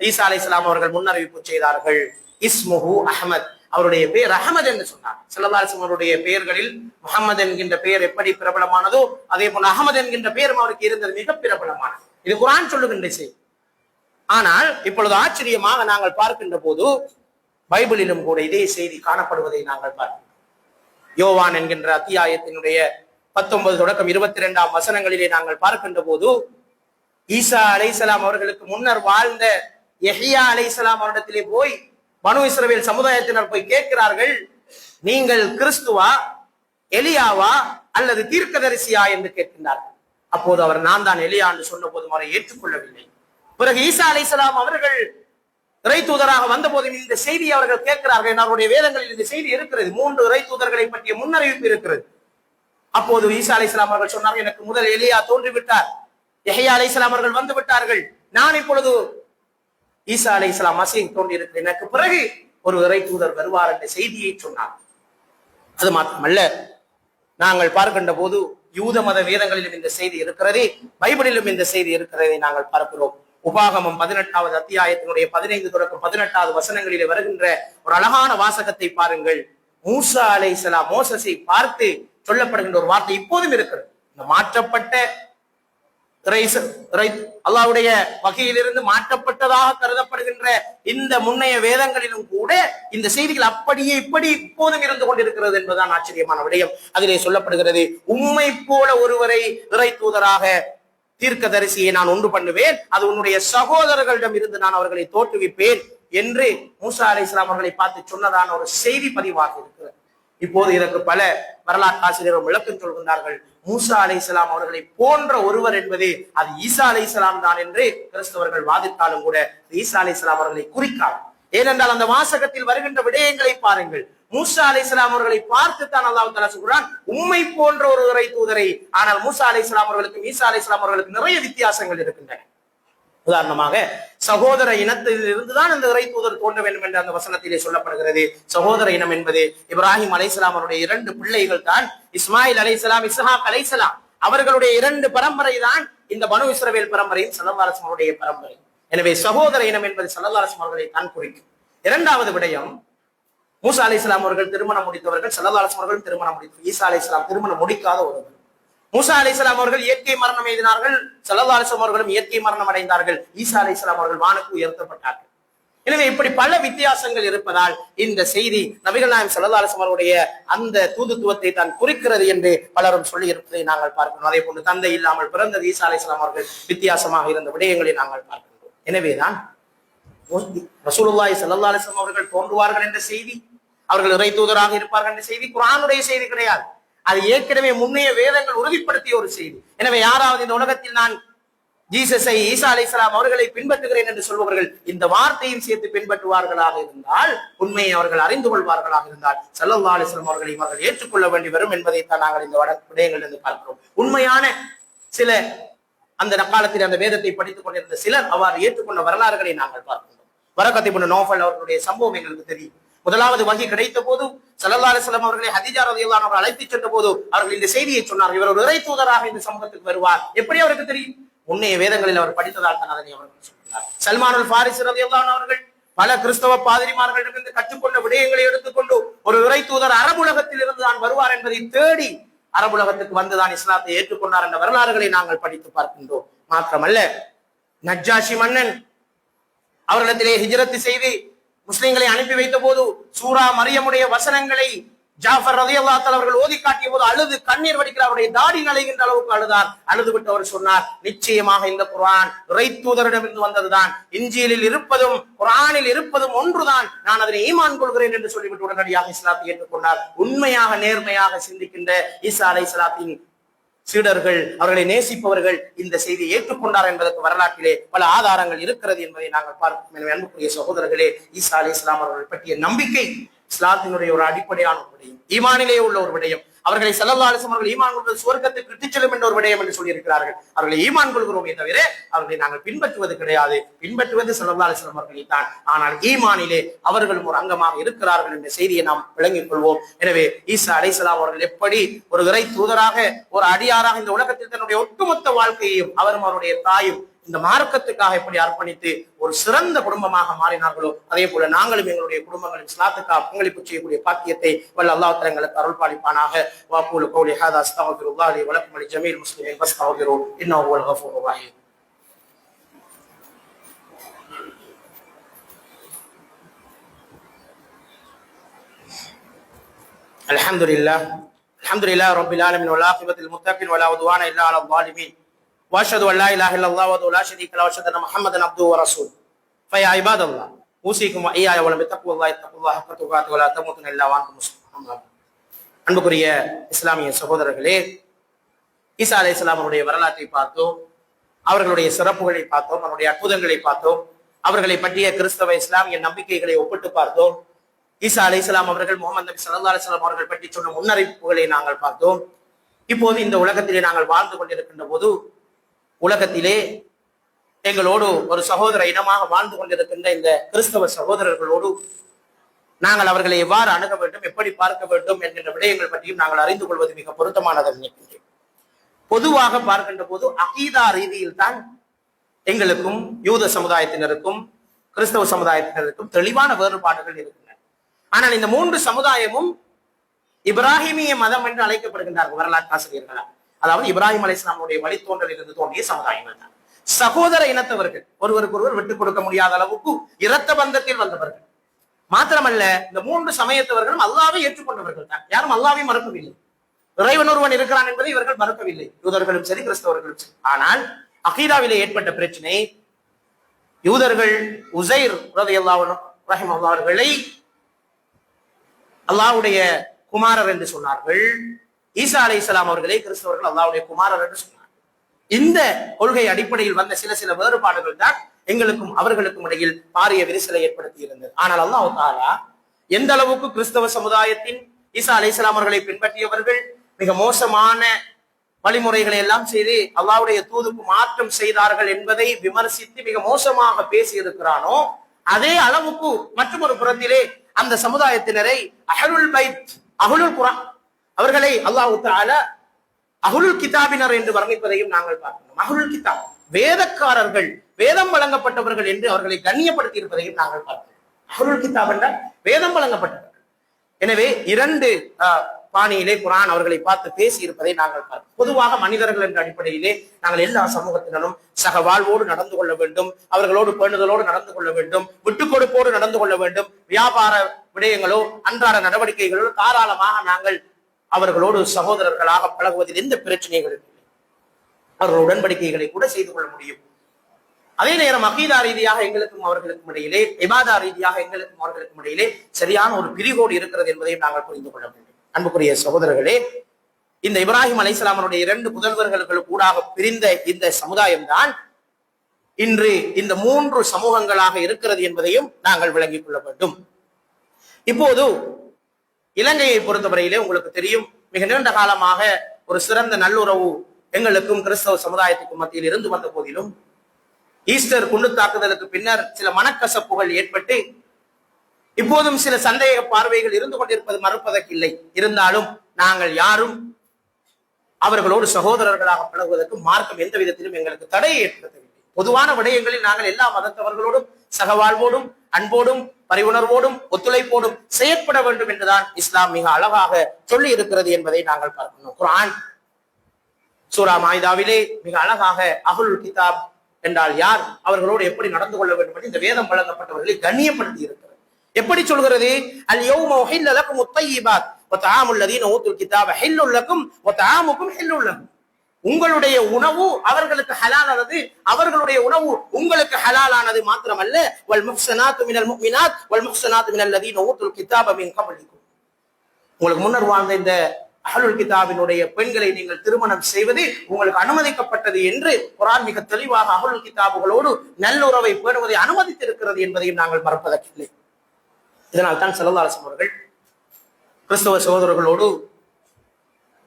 ஈசா அலைஹிஸ்ஸலாம் அவர்கள் முன்னறிவிப்பு செய்தார்கள். இஸ்முஹு அஹ்மத், அவருடைய பெயர் அஹ்மத் என்று சொன்னார். ஸல்லல்லாஹு அலைஹி வஸல்லம் அவருடைய பெயர்களில் முஹம்மது என்கின்ற பெயர் எப்படி பிரபலமானதோ அதே போல அஹ்மத் என்கின்ற பெயரும் அவருக்கு இருந்தது மிக பிரபலமானது. இது குர்ஆன் சொல்லுகின்ற செய்தி. ஆனால் இப்பொழுது ஆச்சரியமாக நாங்கள் பார்க்கின்ற போது பைபிளிலும் கூட இதே செய்தி காணப்படுவதை நாங்கள் பார்க்கிறோம். யோவான் என்கின்ற அத்தியாயத்தினுடைய 19 தொடக்கம் 22ஆம் வசனங்களிலே நாங்கள் பார்க்கின்ற போது ஈசா அலைஹிஸ்ஸலாம் அவர்களுக்கு முன்னர் வாழ்ந்த யஹ்யா அலைஹிஸ்ஸலாம் அவரிடத்திலே போய் பனு இஸ்ரவேல் சமுதாயத்தினர் போய் கேட்கிறார்கள், நீங்கள் கிறிஸ்துவா, எலியாவா அல்லது தீர்க்கதரிசியா என்று கேட்கின்றார்கள். அப்போது அவர் நான் தான் எலியா என்று சொன்ன போது அவரை ஏற்றுக்கொள்ளவில்லை. பிறகு ஈசா அலைஹிஸ்ஸலாம் அவர்கள் இறை தூதராக வந்த போதும் இந்த செய்தி அவர்கள் கேட்கிறார்கள். அவருடைய வேதங்களில் இந்த செய்தி இருக்கிறது, 3 இறை தூதர்களை பற்றிய முன்னறிவிப்பு இருக்கிறது. அப்போது ஈசா அலைஹிஸ்ஸலாம் அவர்கள் சொன்னார்கள், எனக்கு முதல் எலியா தோன்றிவிட்டார், யஹ்யா அலைஹிஸ்ஸலாம் அவர்கள் வந்து விட்டார்கள், நான் இப்பொழுது ஈசா அலைஹிஸ்ஸலாம் மசீஹ் தோன்றி இருக்கிறேன், எனக்கு பிறகு ஒரு இறை தூதர் வருவார் என்ற செய்தியை சொன்னார். அது மாத்திரமல்ல, நாங்கள் பார்க்கின்ற போது யூத மத வேதங்களிலும் இந்த செய்தி இருக்கிறது, பைபிளிலும் இந்த செய்தி இருக்கிறதை நாங்கள் பார்க்கிறோம். உபாகமம் 18வது அத்தியாயத்தினுடைய 15 தொடக்கம் 18வது வசனங்களிலே வருகின்ற ஒரு அழகான வாசகத்தை பாருங்கள். மூசா அலைஹிஸ்ஸலாம் மோசஸை பார்த்து சொல்லப்படுகின்ற ஒரு வார்த்தை இப்போதும் இருக்கிறது. இந்த மாற்றப்பட்ட அல்லாஹ்வுடைய வகையிலிருந்து மாற்றப்பட்டதாக கருதப்படுகின்ற இந்த முன்னைய வேதங்களிலும் கூட இந்த செய்திகள் அப்படியே இப்படி இப்போதும் இருந்து கொண்டிருக்கிறது என்பதுதான் ஆச்சரியமான விடயம். அதிலே சொல்லப்படுகிறது, உம்மை போல ஒருவரை இறை தூதராக தீர்க்கதரிசியை நான் ஒன்று பண்ணுவேன், அது உன்னுடைய சகோதரர்களிடம் இருந்து நான் அவர்களை தோற்றுவிப்பேன் என்று மூசா அலைஹிஸ்ஸலாம் அவர்களை பார்த்து சொன்னதான ஒரு செய்தி பதிவாக இருக்கிறது. இப்போது இதற்கு பல வரலாற்று ஆசிரியர்கள் விளக்கம் சொல்கின்றார்கள். மூசா அலைஹிஸ்ஸலாம் அவர்களை போன்ற ஒருவர் என்பது அது ஈசா அலைஹிஸ்ஸலாம் தான் என்று கிறிஸ்தவர்கள் வாதித்தாலும் கூட ஈசா அலைஹிஸ்ஸலாம் அவர்களை குறிக்காது. ஏனென்றால் அந்த வாசகத்தில் வருகின்ற விடயங்களை பாருங்கள். மூசா அலைஹிஸ்ஸலாம் அவர்களை பார்த்து தான் அல்லாஹ் தஆலா சொல்கிறான், உம்மை போன்ற ஒரு இறை தூதரை. ஆனால் மூசா அலைஹிஸ்ஸலாம் அவர்களுக்கும் ஈசா அலைஹிஸ்ஸலாம் அவர்களுக்கு நிறைய வித்தியாசங்கள் இருக்கின்றன. உதாரணமாக, சகோதர இனத்தில் இருந்துதான் அந்த இறை தூதர் தோன்ற வேண்டும் என்று அந்த வசனத்திலே சொல்லப்படுகிறது. சகோதர இனம் என்பது இப்ராஹிம் அலைஹிஸ்ஸலாம் அவருடைய 2 பிள்ளைகள் தான், இஸ்மாயில் அலைஹிஸ்ஸலாம், இஸ்ஹாக் அலைஹிஸ்ஸலாம். அவர்களுடைய 2 பரம்பரை தான் இந்த பனு இஸ்ரவேல் பரம்பரையும் ஸல்லல்லாஹு அலைஹி வஸல்லம் பரம்பரை. எனவே சகோதர இனம் என்பது ஸல்லல்லாஹு அலைஹி வஸல்லம் அவர்களை தான் குறிக்கும். இரண்டாவது விடயம், மூசா அலைஹிஸ்ஸலாம் அவர்கள் திருமணம் முடித்தவர்கள், ஸல்லல்லாஹு அலைஹி வஸல்லம் திருமணம் முடித்தவர். ஈசா அலைஹிஸ்ஸலாம் திருமணம் முடிக்காத ஒருவர். மூசா அலைஹிஸ்ஸலாம் அவர்கள் இயற்கை மரணம் எய்தினார்கள், ஸல்லல்லாஹு அலைஹி வஸல்லம் அவர்களும் இயற்கை மரணம் அடைந்தார்கள். ஈசா அலைஹிஸ்ஸலாம் அவர்கள் வானுக்கு உயர்த்தப்பட்டார்கள். எனவே இப்படி பல வித்தியாசங்கள் இருப்பதால் இந்த செய்தி நபிகள் நாயகம் ஸல்லல்லாஹு அலைஹி வஸல்லம் அவருடைய அந்த தூதுத்துவத்தை தான் குறிக்கிறது என்று பலரும் சொல்லி இருப்பதை நாங்கள் பார்க்கிறோம். அதே போன்று தந்தை இல்லாமல் பிறந்த ஈசா அலைஹிஸ்ஸலாம் அவர்கள் வித்தியாசமாக இருந்த விடயங்களை நாங்கள் பார்க்கிறோம். எனவேதான் ரசூலுல்லாஹி ஸல்லல்லாஹு அலைஹி வஸல்லம் அவர்கள் தோன்றுவார்கள் என்ற செய்தி, அவர்கள் இறை தூதராக இருப்பார்கள் என்ற செய்தி குர்ஆனுடைய செய்தி கிடையாது. அது ஏற்கனவே முன்னைய வேதங்கள் உறுதிப்படுத்திய ஒரு செய்தி. எனவே யாராவது இந்த உலகத்தில் நான் ஜீசஸை, ஈசா அலைஹிஸ்ஸலாம் அவர்களை பின்பற்றுகிறேன் என்று சொல்பவர்கள் இந்த வார்த்தையும் சேர்த்து பின்பற்றுவார்களாக இருந்தால், உண்மையை அவர்கள் அறிந்து கொள்வார்களாக இருந்தால் ஸல்லல்லாஹு அலைஹி வஸல்லம் அவர்களை அவர்கள் ஏற்றுக்கொள்ள வேண்டி வரும் என்பதைத்தான் நாங்கள் இந்த விடயங்களிலிருந்து பார்க்கிறோம். உண்மையான சில அந்த காலத்தில் அந்த வேதத்தை படித்துக் கொண்டிருந்த சிலர் அவ்வாறு ஏற்றுக்கொண்ட வரலாறுகளை நாங்கள் பார்க்கிறோம். வரகத் இப்னு நௌஃபல் அவர்களுடைய சம்பவம் எங்களுக்கு தெரியும். முதலாவது வஹி கிடைத்த போது ஸல்லல்லாஹு அலைஹி வஸல்லம் அவர்களை ஹதீஜா রাদিয়াল্লাহு அன்ஹா அழைத்து சென்ற போது அவர்கள் இந்த செய்தியை சொன்னார்கள், இவர் ஒரு இறை தூதராக இந்த சமூகத்துக்கு வருவார். எப்படி அவருக்கு தெரியும்? முன்னைய வேதங்களில் அவர் படித்ததால் தான் அதனை அவர்கள் சொன்னார். சல்மானுல் ஃபாரிஸி রাদিয়াল্লাহு அன்ஹு அவர்கள் பல கிறிஸ்தவ பாதிரிமார்களிடமிருந்து கற்றுக்கொண்ட விடயங்களை எடுத்துக்கொண்டு ஒரு இறை தூதர் அரபுலகத்தில் இருந்து தான் வருவார் என்பதை தேடி அரபுலகத்துக்கு வந்துதான் இஸ்லாத்தை ஏற்றுக்கொண்டார் என்ற வரலாறுகளை நாங்கள் படித்து பார்க்கின்றோம். மாத்திரமல்ல, நஜ்ஜாஷி மன்னன் அவர்களிடத்திலே ஹிஜ்ரத் செய்து முஸ்லிம்களை அனுப்பி வைத்த போது சூரா மரியமுடைய வசனங்களை ஜாஃபர் ரலியல்லாஹு தஆலா அவர்கள் ஓதி காட்டிய போது அழுது கண்ணீர் வடிக்கிறார். அவருடைய தாடி நலைகின்ற அளவுக்கு அழுதார். அழுது விட்டு அவர் சொன்னார், நிச்சயமாக இந்த குர்ஆன் இறை தூதரிடமிருந்து வந்ததுதான், இன்ஜீலில் இருப்பதும் குர்ஆனில் இருப்பதும் ஒன்றுதான், நான் அதனை ஈமான் கொள்கிறேன் என்று சொல்லிவிட்டு உடனடியாக இஸ்லாத்தை ஏற்றுக்கொண்டார். உண்மையாக நேர்மையாக சிந்திக்கின்ற ஈசா அலைஹிஸ்ஸலாத்தின் சீடர்கள், அவர்களை நேசிப்பவர்கள் இந்த செய்தியை ஏற்றுக்கொண்டார் என்பதற்கு வரலாற்றிலே பல ஆதாரங்கள் இருக்கிறது என்பதை நாங்கள் பார்க்கிறோம். எனவே அன்புக்குரிய சகோதரர்களே, ஈசா அலைஹிஸ்ஸலாம் அவர்கள் பற்றிய நம்பிக்கை இஸ்லாத்தினுடைய ஒரு அடிப்படையான விடயம், ஈமானிலே உள்ள ஒரு விடயம். அவர்களை ஸல்லல்லாஹு அலைஹி வஸல்லம் அவர்கள் ஈமான் கொள்வது சுவர்க்கத்துக்கு இட்டுச் செல்லும் என்ற ஒரு விடயம் என்று சொல்லி இருக்கிறார்கள். அவர்களை ஈமான் கொள்கிறோமே தவிர அவர்களை நாங்கள் பின்பற்றுவது கிடையாது. பின்பற்றுவது ஸல்லல்லாஹு அலைஹி வஸல்லம் அவர்களை தான். ஆனால் ஈமானிலே அவர்களும் ஒரு அங்கமாக இருக்கிறார்கள் என்ற செய்தியை நாம் விளங்கிக் கொள்வோம். எனவே ஈசா அலைஹிஸ்ஸலாம் அவர்கள் எப்படி ஒரு இறை தூதராக, ஒரு அடியாராக இந்த உலகத்தில் தன்னுடைய ஒட்டுமொத்த வாழ்க்கையையும் அவரும் அவருடைய தாயும் இந்த மார்க்கத்துக்காக எப்படி அர்ப்பணித்து ஒரு சிறந்த குடும்பமாக மாறினார்களோ, அதே போல நாங்களும் எங்களுடைய குடும்பங்களின் இஸ்லாத்துக்காக பங்களிப்பு செய்யக்கூடிய பாக்கியத்தை வல்ல அல்லாஹ் தஆலா எங்களுக்கு அருள் பாலிப்பானாக. வஅகூலு கௌலி ஹாதா அஸ்தக்ஃபிருல்லாஹி வ லக்கும் வ லிஜமீஇல் முஸ்லிமீன் ஃபஸ்தக்ஃபிரு இன்னஹு ஹுவல் கஃபூருர் ரஹீம். அல்ஹம்துலில்லாஹ் ரப்பில் ஆலமீன் வல் ஆகிபத்துல் முத்தகீன் வலா உத்வான இல்லா அலல் ஸாலிமீன். واشهد ان لا اله الا الله وحده لا شريك له واشهد ان محمدا عبده ورسوله فيا عباد الله اوصيكم واياي بتقوى الله اتقوا الله حق تقاته ولا تموتن الا وانتم مسلمون. அன்புக்குரிய இஸ்லாமிய சகோதரர்களே, ஈசா அலைஹிஸ்ஸலாம் அவருடைய வரலாற்றை பார்த்தோம், அவர்களுடைய சிறப்புகளை பார்த்தோம், அவருடைய அற்புதங்களை பார்த்தோம், அவர்களை பற்றிய கிறிஸ்தவ இஸ்லாமிய நம்பிக்கைகளை ஒப்பிட்டு பார்த்தோம். ஈசா அலைஹிஸ்ஸலாம் அவர்கள் முஹம்மது நபி ஸல்லல்லாஹு அலைஹி வஸல்லம் அவர்கள் பற்றி சொன்ன முன்னறிவிப்புகளை நாங்கள் பார்த்தோம். இப்போது இந்த உலகத்திலே நாங்கள் வாழ்ந்து கொண்டிருக்கின்ற போது உலகத்திலே எங்களோடு ஒரு சகோதர இனமாக வாழ்ந்து கொண்டிருக்கின்ற இந்த கிறிஸ்தவ சகோதரர்களோடு நாங்கள் அவர்களை எவ்வாறு அணுக வேண்டும், எப்படி பார்க்க வேண்டும் என்கின்ற விடயங்கள் பற்றியும் நாங்கள் அறிந்து கொள்வது மிக பொருத்தமானது நினைக்கின்றேன். பொதுவாக பார்க்கின்ற போது அகீதா ரீதியில் தான் எங்களுக்கும் யூத சமுதாயத்தினருக்கும் கிறிஸ்தவ சமுதாயத்தினருக்கும் தெளிவான வேறுபாடுகள் இருக்கின்றன. ஆனால் இந்த மூன்று சமுதாயமும் இப்ராஹிமிய மதம் என்று அழைக்கப்படுகின்றார்கள் வரலாற்று ஆசிரியர்களால். அதாவது இப்ராஹிம் அலைஹிஸ்ஸலாமுடைய வழித்தோன்றலில் இருந்து தோன்றிய சமுதாயங்கள் தான். சகோதர இனத்தவர்கள், ஒருவருக்கு ஒருவர் விட்டுக் கொடுக்க முடியாத அளவுக்கு இரத்த பந்தத்தில் வந்தவர்கள். மாத்திரமல்ல, இந்த மூன்று சமயத்தவர்களும் அல்லாஹ்வை ஏற்றுக்கொண்டவர்கள் தான். யாரும் அல்லாஹ்வை மறுக்கவில்லை. இறைவன் ஒருவன் இருக்கிறான் என்பதை இவர்கள் மறுக்கவில்லை, யூதர்களும் சரி கிறிஸ்தவர்களும் சரி. ஆனால் அகீதாவிலே ஏற்பட்ட பிரச்சனை, யூதர்கள் உஸைர் ரலியல்லாஹு ரஹிமஹுல்லாஹ் அவர்களை அல்லாஹ்வுடைய குமாரர் என்று சொன்னார்கள். ஈசா அலைஹிஸ்ஸலாம் அவர்களே கிறிஸ்தவர்கள் அல்லாஹ்வுடைய குமாரர் என்று சொன்னார். இந்த கொள்கை அடிப்படையில் வந்த சில வேறுபாடுகள் தான் எங்களுக்கும் அவர்களுக்கும் இடையில் பாரிய விரிசலை ஏற்படுத்தி இருந்தது. ஆனால் அல்லாஹ் தஆலா எந்த அளவுக்கு கிறிஸ்தவ சமுதாயத்தின் ஈசா அலைஹிஸ்ஸலாம் அவர்களை பின்பற்றியவர்கள் மிக மோசமான வழிமுறைகளை எல்லாம் செய்து அல்லாஹ்வுடைய தூதுக்கு மாற்றம் செய்தார்கள் என்பதை விமர்சித்து மிக மோசமாக பேசி இருக்கிறானோ, அதே அளவுக்கு மற்றொரு புறத்திலே அந்த சமுதாயத்தினரை அஹ்லுல் பைத், அஹ்லுல் குர்ஆன் அவர்களை அல்லாஹ் தஆலா அஹ்லுல் கிதாபினர் என்று வர்ணிப்பதையும் நாங்கள் பார்க்கிறோம். அஹ்லுல் கிதாப், வேதக்காரர்கள், வேதம் வழங்கப்பட்டவர்கள் என்று அவர்களை கண்ணியப்படுத்தி இருப்பதையும் நாங்கள் பார்க்கிறோம். அஹ்லுல் கிதாப் என்றால் வேதம் வழங்கப்பட்டவர்கள். எனவே இரண்டு பாணியிலே குர்ஆன் அவர்களை பார்த்து பேசி இருப்பதை நாங்கள் பார்க்கிறோம். பொதுவாக மனிதர்கள் என்ற அடிப்படையிலே நாங்கள் எல்லா சமூகத்தினரும் சக வாழ்வோடு நடந்து கொள்ள வேண்டும், அவர்களோடு பேணுதலோடு நடந்து கொள்ள வேண்டும், விட்டுக் கொடுப்போடு நடந்து கொள்ள வேண்டும். வியாபார விடயங்களோ அன்றாட நடவடிக்கைகளோ தாராளமாக நாங்கள் அவர்களோடு சகோதரர்களாக பழகுவதில் எந்த பிரச்சனைகள் இல்லை. அவர்கள் உடன்படிக்கைகளை கூட செய்து கொள்ள முடியும். அதே நேரம் அகீதா ரீதியாக எங்களுக்கும் அவர்களுக்கும் இடையிலே, இபாதா ரீதியாக எங்களுக்கும் அவர்களுக்கும் இடையிலே சரியான ஒரு பிரிகோடு இருக்கிறது என்பதையும் நாங்கள் புரிந்து கொள்ள வேண்டும். அன்புக்குரிய சகோதரர்களே, இந்த இப்ராஹிம் அலைஹிஸ்ஸலாமுடைய இரண்டு புதல்வர்களுக்கு ஊடாக பிரிந்த இந்த சமுதாயம் தான் இன்று இந்த மூன்று சமூகங்களாக இருக்கிறது என்பதையும் நாங்கள் விளங்கிக் கொள்ள வேண்டும். இப்போது இலங்கையை பொறுத்தவரையிலே உங்களுக்கு தெரியும், மிக நீண்ட காலமாக ஒரு சிறந்த நல்லுறவு எங்களுக்கும் கிறிஸ்தவ சமுதாயத்துக்கும் மத்தியில் இருந்து வந்த போதிலும் ஈஸ்டர் குண்டு தாக்குதலுக்கு பின்னர் சில மனக்கசப்புகள் ஏற்பட்டு இப்போதும் சில சந்தேக பார்வைகள் இருந்து கொண்டிருப்பது மறுப்பதற்கில்லை. இருந்தாலும் நாங்கள் யாரும் அவர்களோடு சகோதரர்களாக பழகுவதற்கு மார்க்கம் எந்த விதத்திலும் எங்களுக்கு தடையை ஏற்படுத்தவில்லை. பொதுவான விடயங்களில் நாங்கள் எல்லா மதத்தவர்களோடும் சகவாழ்வோடும் அன்போடும் பரிவுணர்வோடும் ஒத்துழைப்போடும் செயற்பட வேண்டும் என்றுதான் இஸ்லாம் மிக அழகாக சொல்லி இருக்கிறது என்பதை நாங்கள் பார்க்கணும். குர்ஆன் சூரா மாயிதாவிலே மிக அழகாக அஹ்லுல் கிதாப் என்றால் யார், அவர்களோடு எப்படி நடந்து கொள்ள வேண்டும் என்று இந்த வேதம் வழங்கப்பட்டவர்களை கண்ணியப்படுத்தி இருக்கிறது. எப்படி சொல்கிறது? அல் யௌம உஹில்ல லக்கும் அத்-தய்யிபாத் வ தஆமுல் லதீன ஊத்துல் கிதாப ஹில்லுல் லக்கும் வ தஆமுக்கும் ஹில்லுல் லஹும். உங்களுடைய உணவு அவர்களுக்கு ஹலாலானது, அவர்களுடைய உணவு உங்களுக்கு ஹலாலானது மாத்திரமல்ல, வல் முஹ்ஸனாத்து மினல் முஃமினாத் வல் முஹ்ஸனாத்து மினல் லதீன ஊத்துல் கிதாப மின் கப்லிக்கும். உங்களுக்கு முன்னர் வாழ்ந்த இந்த அஹ்லுல் கிதாபினுடைய பெண்களை நீங்கள் திருமணம் செய்வது உங்களுக்கு அனுமதிக்கப்பட்டது என்று குர்ஆன் மிக தெளிவாக அஹ்லுல் கிதாபுகளோடு நல்லுறவை பேணுவதை அனுமதித்திருக்கிறது என்பதையும் நாங்கள் மறப்பதற்கில்லை. இதனால் தான் ஸல்லல்லாஹு அலைஹி வஸல்லம் அவர்கள் கிறிஸ்தவ சகோதரர்களோடு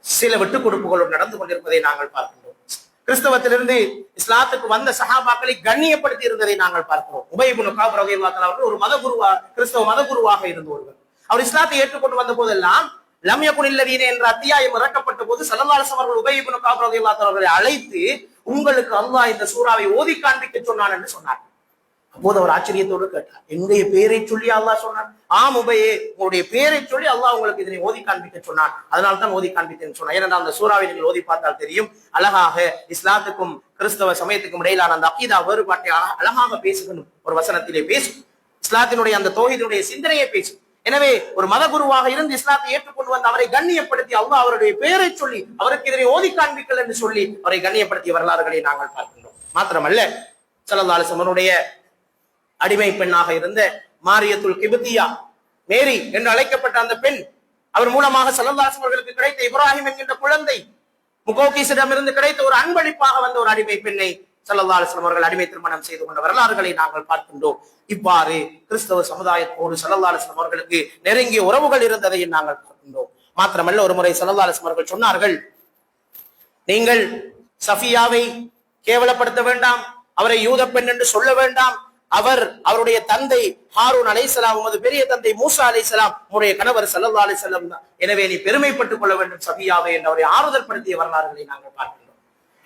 சில விட்டுக் கொடுப்புகளோடு நடந்து கொண்டிருப்பதை நாங்கள் பார்க்கின்றோம். கிறிஸ்தவத்திலிருந்து இஸ்லாத்துக்கு வந்த சஹாபாக்களை கண்ணியப்படுத்தி இருந்ததை நாங்கள் பார்க்கிறோம். உபய் இப்னு கஅப் ரலியல்லாஹு அன்ஹு அவர்கள் ஒரு கிறிஸ்தவ மத குருவாக இருந்த ஒருவர். அவர் இஸ்லாத்தை ஏற்றுக்கொண்டு வந்த போதெல்லாம் லம் யகுனில் லதீன என்ற அத்தியாயம் இறக்கப்பட்ட போது ஸல்லல்லாஹு அலைஹி வஸல்லம் அவர்கள் உபய் இப்னு கஅப் ரலியல்லாஹு அன்ஹு அவர்களை அழைத்து உங்களுக்கு அல்லாஹ் இந்த சூராவை ஓதி காண்பிக்க சொன்னான் என்று சொன்னார். அப்போது அவர் ஆச்சரியத்தோடு கேட்டார், என்னுடைய பேரை சொல்லி அல்லாஹ் சொன்னான்? ஆம் உபயே, உங்களுடைய பேரை சொல்லி அல்லாஹ் உங்களுக்கு இதனை ஓதி காண்பிக்க சொன்னான், அதனால தான் ஓதி காண்பித்தேன்னு சொன்னார். ஏனென்றால் அந்த சூறாவை நீங்கள் ஓதி பார்த்தால் தெரியும், அழகாக இஸ்லாத்துக்கும் கிறிஸ்தவ சமயத்துக்கும் இடையிலான அந்த அகீதா வேறுபாட்டை அழகாக பேசுகணும். ஒரு வசனத்திலே பேசும், இஸ்லாத்தினுடைய அந்த தௌஹீதுடைய சிந்தனையை பேசும். எனவே ஒரு மத குருவாக இருந்து இஸ்லாத்தை ஏற்றுக்கொண்டு வந்து அவரை கண்ணியப்படுத்தி அல்லாஹ் அவருடைய பெயரை சொல்லி அவருக்கு இதனை ஓதி காண்பிக்கல் என்று சொல்லி அவரை கண்ணியப்படுத்திய வரலாறுகளை நாங்கள் பார்க்கின்றோம். மாத்திரமல்ல, ஸல்லல்லாஹு அலைஹி வஸல்லம் அடிமை பெண்ணாக இருந்த மாரியத்துல் கிப்தியா, மேரி என்று அழைக்கப்பட்ட அந்த பெண், அவர் மூலமாக ஸல்லல்லாஹு அலைஹி வஸல்லம் அவர்களுக்கு கிடைத்த இப்ராஹிம் என்கின்ற குழந்தை, முகோகிஸிடமிருந்து கிடைத்த ஒரு அன்பளிப்பாக வந்த ஒரு அடிமை பெண்ணை ஸல்லல்லாஹு அலைஹி வஸல்லம் அவர்கள் அடிமை திருமணம் செய்து கொண்ட வரலாறுகளை நாங்கள் பார்க்கின்றோம். இவ்வாறு கிறிஸ்தவ சமுதாயத்தோடு ஸல்லல்லாஹு அலைஹி வஸல்லம் அவர்களுக்கு நெருங்கிய உறவுகள் இருந்ததை நாங்கள் பார்க்கின்றோம். மாத்திரமல்ல, ஒரு முறை ஸல்லல்லாஹு அலைஹி வஸல்லம் அவர்கள் சொன்னார்கள், நீங்கள் சஃபியாவை கேவலப்படுத்த வேண்டாம், அவரை யூத பெண் என்று சொல்ல வேண்டாம். அவருடைய தந்தை ஹாரூன் அலைஹிஸ்ஸலாம், உமது பெரிய தந்தை மூசா அலைஹிஸ்ஸலாம், உம்முடைய கணவர் ஸல்லல்லாஹு அலைஹி வஸல்லம் தான். எனவே நீ பெருமைப்பட்டுக் கொள்ள வேண்டும் சஃபியாவை என்று அவரை ஆறுதல் படுத்திய வரலாறுகளை நாங்கள் பார்க்கிறோம்.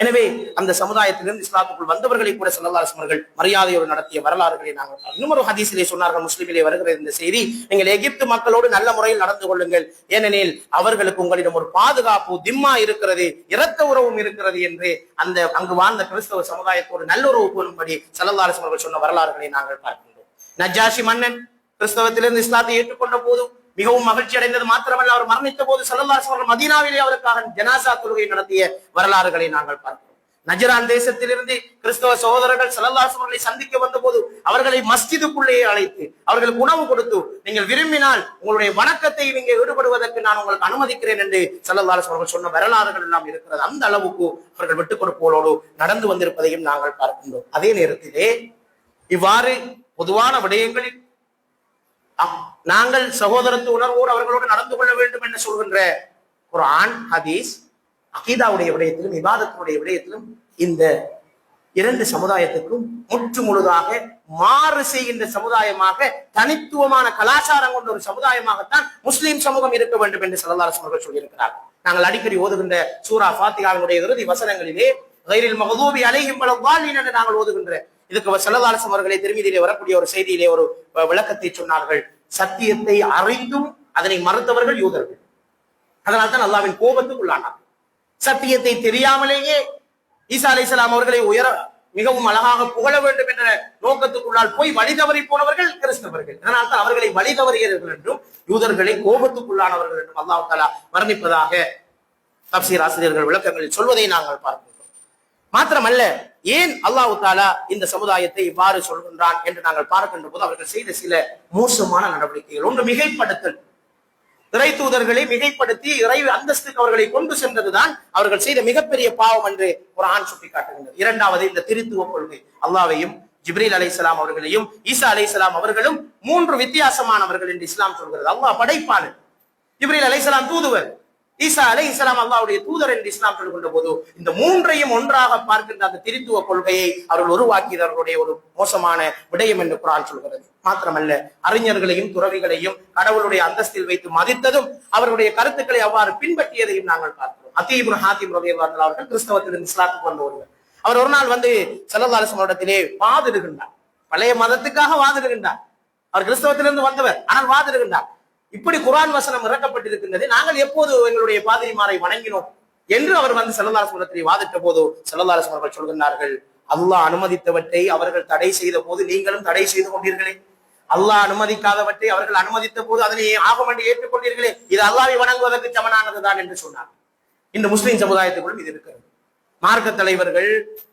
எனவே அந்த சமுதாயத்திலிருந்து இஸ்லாத்துக்குள் வந்தவர்களை கூட ஸல்லல்லாஹு அலைஹி வஸல்லம் அவர்கள் மரியாதையோடு நடத்திய வரலாறுகளை நாங்கள் இன்னும் ஒரு ஹதீஸிலே சொன்னார்கள், முஸ்லிமிலே வருகிற இந்த செய்தி, நீங்கள் எகிப்து மக்களோடு நல்ல முறையில் நடந்து கொள்ளுங்கள், ஏனெனில் அவர்களுக்கு உங்களிடம் ஒரு பாதுகாப்பு திம்மா இருக்கிறது, இரத்த உறவும் இருக்கிறது என்று அந்த அங்கு வாழ்ந்த கிறிஸ்தவ சமுதாயத்தோடு நல்லுறவு கூறும்படி ஸல்லல்லாஹு அலைஹி வஸல்லம் அவர்கள் சொன்ன வரலாறுகளை நாங்கள் பார்க்கின்றோம். நஜ்ஜாஷி மன்னன் கிறிஸ்தவத்திலிருந்து இஸ்லாத்தை ஏற்றுக்கொண்ட போது மிகவும் மகிழ்ச்சி அடைந்தது மாத்திரமல்ல, அவர் மரணித்த போது ஸல்லல்லாஹு அலைஹி வஸல்லம் மதீனாவிலே அவருக்காக ஜனாசா தொழுகை நடத்திய வரலாறுகளை நாங்கள் பார்க்கிறோம். நஜ்ரான் தேசத்திலிருந்து கிறிஸ்தவ சகோதரர்கள் ஸல்லல்லாஹு அலைஹி வஸல்லம் அவர்களை சந்திக்க வந்த போது அவர்களை மஸ்ஜிதுக்குள்ளேயே அழைத்து அவர்களுக்கு உணவு கொடுத்து, நீங்கள் விரும்பினால் உங்களுடைய வணக்கத்தை இங்கே ஈடுபடுவதற்கு நான் உங்களுக்கு அனுமதிக்கிறேன் என்று ஸல்லல்லாஹு அலைஹி வஸல்லம் அவர்கள் சொன்ன வரலாறுகள் எல்லாம் இருக்கிறது. அந்த அளவுக்கு அவர்கள் விட்டுக் கொடுப்போடு நடந்து வந்திருப்பதையும் நாங்கள் பார்க்கின்றோம். அதே நேரத்திலே இவ்வாறு பொதுவான விடயங்களில் நாங்கள் சகோதரத்து உணர்வோடு அவர்களோடு நடந்து கொள்ள வேண்டும் என்று சொல்கின்ற குர்ஆன், ஹதீஸ், அகீதாவுடைய விடயத்திலும் இபாதத்துடைய விடயத்திலும் இந்த இரண்டு சமுதாயத்துக்கும் முற்று முழுதாக மாறு செய்கின்ற சமுதாயமாக, தனித்துவமான கலாச்சாரம் கொண்ட ஒரு சமுதாயமாகத்தான் முஸ்லிம் சமூகம் இருக்க வேண்டும் என்று ஸல்லல்லாஹு அலைஹி வஸல்லம் சொல்லியிருக்கிறார். நாங்கள் அடிக்கடி ஓதுகின்ற சூரா ஃபாத்திஹாவினுடைய இறுதி வசனங்களிலே கைரில் மக்தூபி அலைஹிம் வலல்லாலின் என்று நாங்கள் ஓதுகின்ற இதுக்கு ஸல்லல்லாஹு அலைஹி வஸல்லம் அவர்களை திருமீதியிலே வரக்கூடிய ஒரு செய்தியிலே ஒரு விளக்கத்தை சொன்னார்கள். சத்தியத்தை அறிந்தும் அதனை மறுத்தவர்கள் யூதர்கள், அதனால்தான் அல்லாஹ்வின் கோபத்துக்கு உள்ளானார். சத்தியத்தை தெரியாமலேயே ஈசா அலைஹிஸ்ஸலாம் அவர்களை மிகவும் அழகாக புகழ வேண்டும் என்ற நோக்கத்துக்குள்ளால் போய் வழி தவறி போனவர்கள் கிறிஸ்தவர்கள், அதனால்தான் அவர்களை வழி தவறியவர்கள் என்றும் யூதர்களை கோபத்துக்குள்ளானவர்கள் என்றும் அல்லாஹ் தஆலா வர்ணிப்பதாக தஃப்சீர் ஆசிரியர்கள் விளக்கங்களில் சொல்வதை நாங்கள் பார்க்கிறோம். மாத்திரமல்ல, ஏன் அல்லாஹ் தஆலா இந்த சமுதாயத்தை இவ்வாறு சொல்கின்றான் என்று நாங்கள் பார்க்கின்ற போது அவர்கள் செய்த சில மோசமான நடவடிக்கைகள். ஒன்று, மிகைப்படுத்தல். இறை தூதர்களை மிகைப்படுத்தி இறை அந்தஸ்துக்கு அவர்களை கொண்டு சென்றதுதான் அவர்கள் செய்த மிகப்பெரிய பாவம் என்று குர்ஆன் சுட்டிக்காட்டுகின்றது. இரண்டாவது, இந்த திருத்துவ கொள்கை. அல்லாஹ்வையும் ஜிப்ரீல் அலைஹிஸ்ஸலாம் அவர்களையும் ஈசா அலைஹிஸ்ஸலாம் அவர்களும் மூன்று வித்தியாசமானவர்கள் என்று இஸ்லாம் சொல்கிறது. அல்லாஹ் படைப்பாளர், ஜிப்ரீல் அலைஹிஸ்ஸலாம் தூதுவர், ஈசா அலைஹிஸ்ஸலாம் அல்லாஹ்வுடைய தூதர் என்று இஸ்லாம் சொல்கின்ற போது இந்த மூன்றையும் ஒன்றாக பார்க்கின்ற அந்த திருத்துவ கொள்கையை அவர்கள் உருவாக்கியவர்களுடைய ஒரு மோசமான விடயம் என்று குர்ஆன் சொல்கிறது. மாத்திரமல்ல, அறிஞர்களையும் துறவிகளையும் கடவுளுடைய அந்தஸ்தில் வைத்து மதித்ததும் அவர்களுடைய கருத்துக்களை அவ்வாறு பின்பற்றியதையும் நாங்கள் பார்க்கிறோம். அதீ இப்னு ஹாத்திம் ரலியல்லாஹு அன்ஹு அவர்கள் கிறிஸ்தவத்திலிருந்து இஸ்லாத்துக்கு வந்த ஒருவர். அவர் ஒரு நாள் வந்து ஸல்லல்லாஹு அலைஹி வஸல்லம் வாதிடுகின்றார். பழைய மதத்துக்காக வாதிடுகின்றார். அவர் கிறிஸ்தவத்திலிருந்து வந்தவர், ஆனால் வாதிடுகின்றார். இப்படி குர்ஆன் வசனம் இறக்கப்பட்டிருக்கின்றது, நாங்கள் எப்போது எங்களுடைய பாதிரிமாரை வணங்கினோம் என்று அவர் வந்து ஸல்லல்லாஹு அலைஹி வஸல்லம் வாதிட்ட போது ஸல்லல்லாஹு அலைஹி வஸல்லம் சொல்கின்றார்கள், அல்லாஹ் அனுமதித்தவற்றை அவர்கள் தடை செய்த போது நீங்களும் தடை செய்து கொண்டீர்களே, அல்லாஹ் அனுமதிக்காதவற்றை அவர்கள் அனுமதித்த போது அதனை ஆகும் என்று ஏற்றுக்கொண்டீர்களே, இது அல்லாஹ்வை வணங்குவதற்கு சமனானதுதான் என்று சொன்னார். இந்த முஸ்லிம் சமுதாயத்துக்குள்ளும் இது இருக்கிறது. மார்க்க தலைவர்கள்,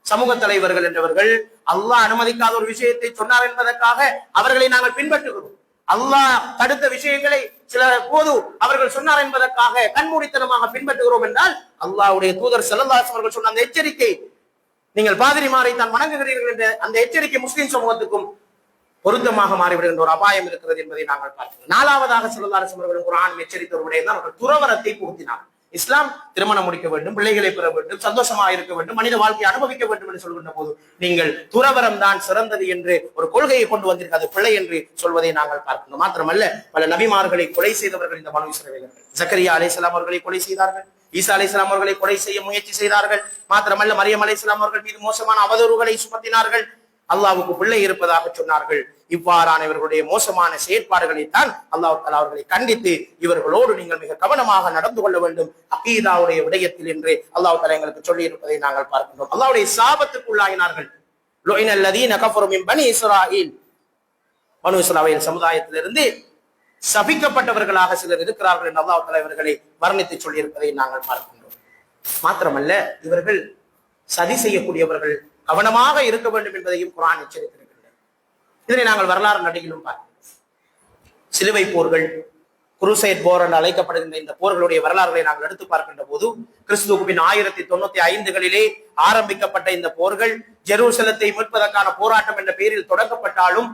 சமூக தலைவர்கள் என்றவர்கள் அல்லாஹ் அனுமதிக்காத ஒரு விஷயத்தை சொன்னார் என்பதற்காக அவர்களை நாங்கள் பின்பற்றுகிறோம். அல்லாஹ் தடுத்த விஷயங்களை சில போது அவர்கள் சொன்னார் என்பதற்காக கண்மூடித்தனமாக பின்பற்றுகிறோம் என்றால், அல்லாஹ்வுடைய தூதர் ஸல்லல்லாஹு அலைஹி வஸல்லம் சொன்ன அந்த எச்சரிக்கை, நீங்கள் பாதிரிமாரை தான் வணங்குகிறீர்கள் என்ற அந்த எச்சரிக்கை முஸ்லிம் சமூகத்துக்கும் பொருத்தமாக மாறிவிடுகின்ற ஒரு அபாயம் இருக்கிறது என்பதை நாங்கள் பார்க்கிறோம். நாலாவதாக ஸல்லல்லாஹு அலைஹி வஸல்லம் குர்ஆன் எச்சரித்த ஒரு விடயம் தான் அவர்கள் துறவரத்தை புகுத்தினார். இஸ்லாம் திருமணம் முடிக்க வேண்டும், பிள்ளைகளை பெற வேண்டும், சந்தோஷமாக இருக்க வேண்டும், மனித வாழ்க்கையை அனுபவிக்க வேண்டும் என்று சொல்கின்ற போது நீங்கள் துறவரம் தான் சிறந்தது என்று ஒரு கொள்கையை கொண்டு வந்திருக்கிறது, பிள்ளை என்று சொல்வதை நாங்கள் பார்க்கணும். மாத்திரமல்ல, பல நபிமார்களை கொலை செய்தவர்கள் இந்த பனூ இஸ்ரவேலர்கள். ஜக்கரியா அலைஹிஸ்ஸலாம் அவர்களை கொலை செய்தார்கள், ஈசா அலைஹிஸ்ஸலாம் அவர்களை கொலை செய்ய முயற்சி செய்தார்கள். மாத்திரமல்ல, மரியம் அலைஹிஸ்ஸலாம் அவர்கள் மீது மோசமான அவதூறுகளை சுமத்தினார்கள், அல்லாஹ்வுக்கு பிள்ளை இருப்பதாக சொன்னார்கள். இவ்வாறான இவர்களுடைய மோசமான செயற்பாடுகளைத்தான் அல்லாஹ் தஆலா அவர்களை கண்டித்து, இவர்களோடு நீங்கள் மிக கவனமாக நடந்து கொள்ள வேண்டும் அகீதாவுடைய விடயத்தில் என்று அல்லாஹ் தஆலா எங்களுக்கு சொல்லி இருப்பதை நாங்கள் பார்க்கின்றோம். அல்லாஹ்வுடைய சாபத்துக்கு உள்ளாகினார்கள். லுஇனல் லதீன கஃபரு மின் பனி இஸ்ராயீல், பனூ இஸ்ராயீல் சமுதாயத்திலிருந்து சபிக்கப்பட்டவர்களாக சிலர் இருக்கிறார்கள் என்று அல்லாஹ் தஆலா இவர்களை வர்ணித்து சொல்லி இருப்பதை நாங்கள் பார்க்கின்றோம். மாத்திரமல்ல, இவர்கள் சதி செய்யக்கூடியவர்கள், கவனமாக இருக்க வேண்டும் என்பதையும் குர்ஆன் எச்சரித்திருக்கிறது. இதனை நாங்கள் வரலாறு நடிகிலும் பார்க்கிறோம். சிலுவை போர்கள், குருசைட் போர் என்று அழைக்கப்படுகின்ற இந்த போர்களுடைய வரலாறுகளை நாங்கள் எடுத்து பார்க்கின்ற போது, கிறிஸ்துவுக்கு பின் 1095களிலே ஆரம்பிக்கப்பட்ட இந்த போர்கள் ஜெருசலத்தை மீட்பதற்கான போராட்டம் என்ற பெயரில் தொடங்கப்பட்டாலும்,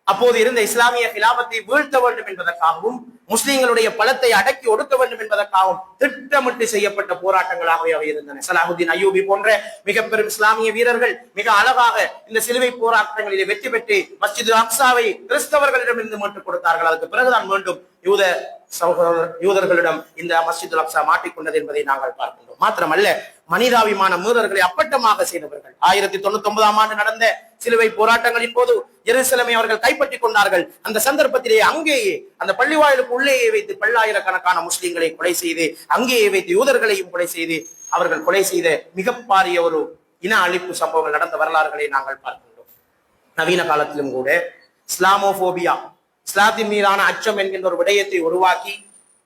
அப்போது இருந்த இஸ்லாமிய கிலாபத்தை வீழ்த்த வேண்டும் என்பதற்காகவும், முஸ்லிம்களுடைய பலத்தை அடக்கி ஒடுக்க வேண்டும் என்பதற்காகவும் திட்டமிட்டு செய்யப்பட்ட போராட்டங்களாகவே அவை இருந்தன. சலாஹுத்தீன் அய்யூபி போன்ற மிக பெரும் இஸ்லாமிய வீரர்கள் மிக அழகாக இந்த சிலுவை போராட்டங்களிலே வெற்றி பெற்று மஸ்ஜித் அக்ஸாவை கிறிஸ்தவர்களிடமிருந்து மீட்டுக் கொடுத்தார்கள். அதுக்கு பிறகுதான் மீண்டும் யூதர்களிடம் இந்த மஸ்ஜித் அக்ஸா மாட்டிக்கொண்டது என்பதை நாங்கள் பார்க்கின்றோம். மாத்திரமல்ல, மனிதாபிமான மீறல்களை அப்பட்டமாக செய்தவர்கள். 1099ஆம் ஆண்டு நடந்த சிலுவை போராட்டங்களின் போது எருசலேமை அவர்கள் கைப்பற்றிக் கொண்டார்கள். அந்த சந்தர்ப்பத்திலே அங்கேயே அந்த பள்ளிவாயிலுக்கு உள்ளேயே வைத்து பல்லாயிரக்கணக்கான முஸ்லிம்களை கொலை செய்து, அங்கேயே வைத்து யூதர்களையும் கொலை செய்து அவர்கள் கொலை செய்த மிகப்பாரிய ஒரு இன அழிப்பு சம்பவங்கள் நடந்த வரலாறுகளை நாங்கள் பார்க்கின்றோம். நவீன காலத்திலும் கூட இஸ்லாமோபோபியா, இஸ்லாத்தின் மீதான அச்சம் என்கின்ற ஒரு விடயத்தை உருவாக்கி,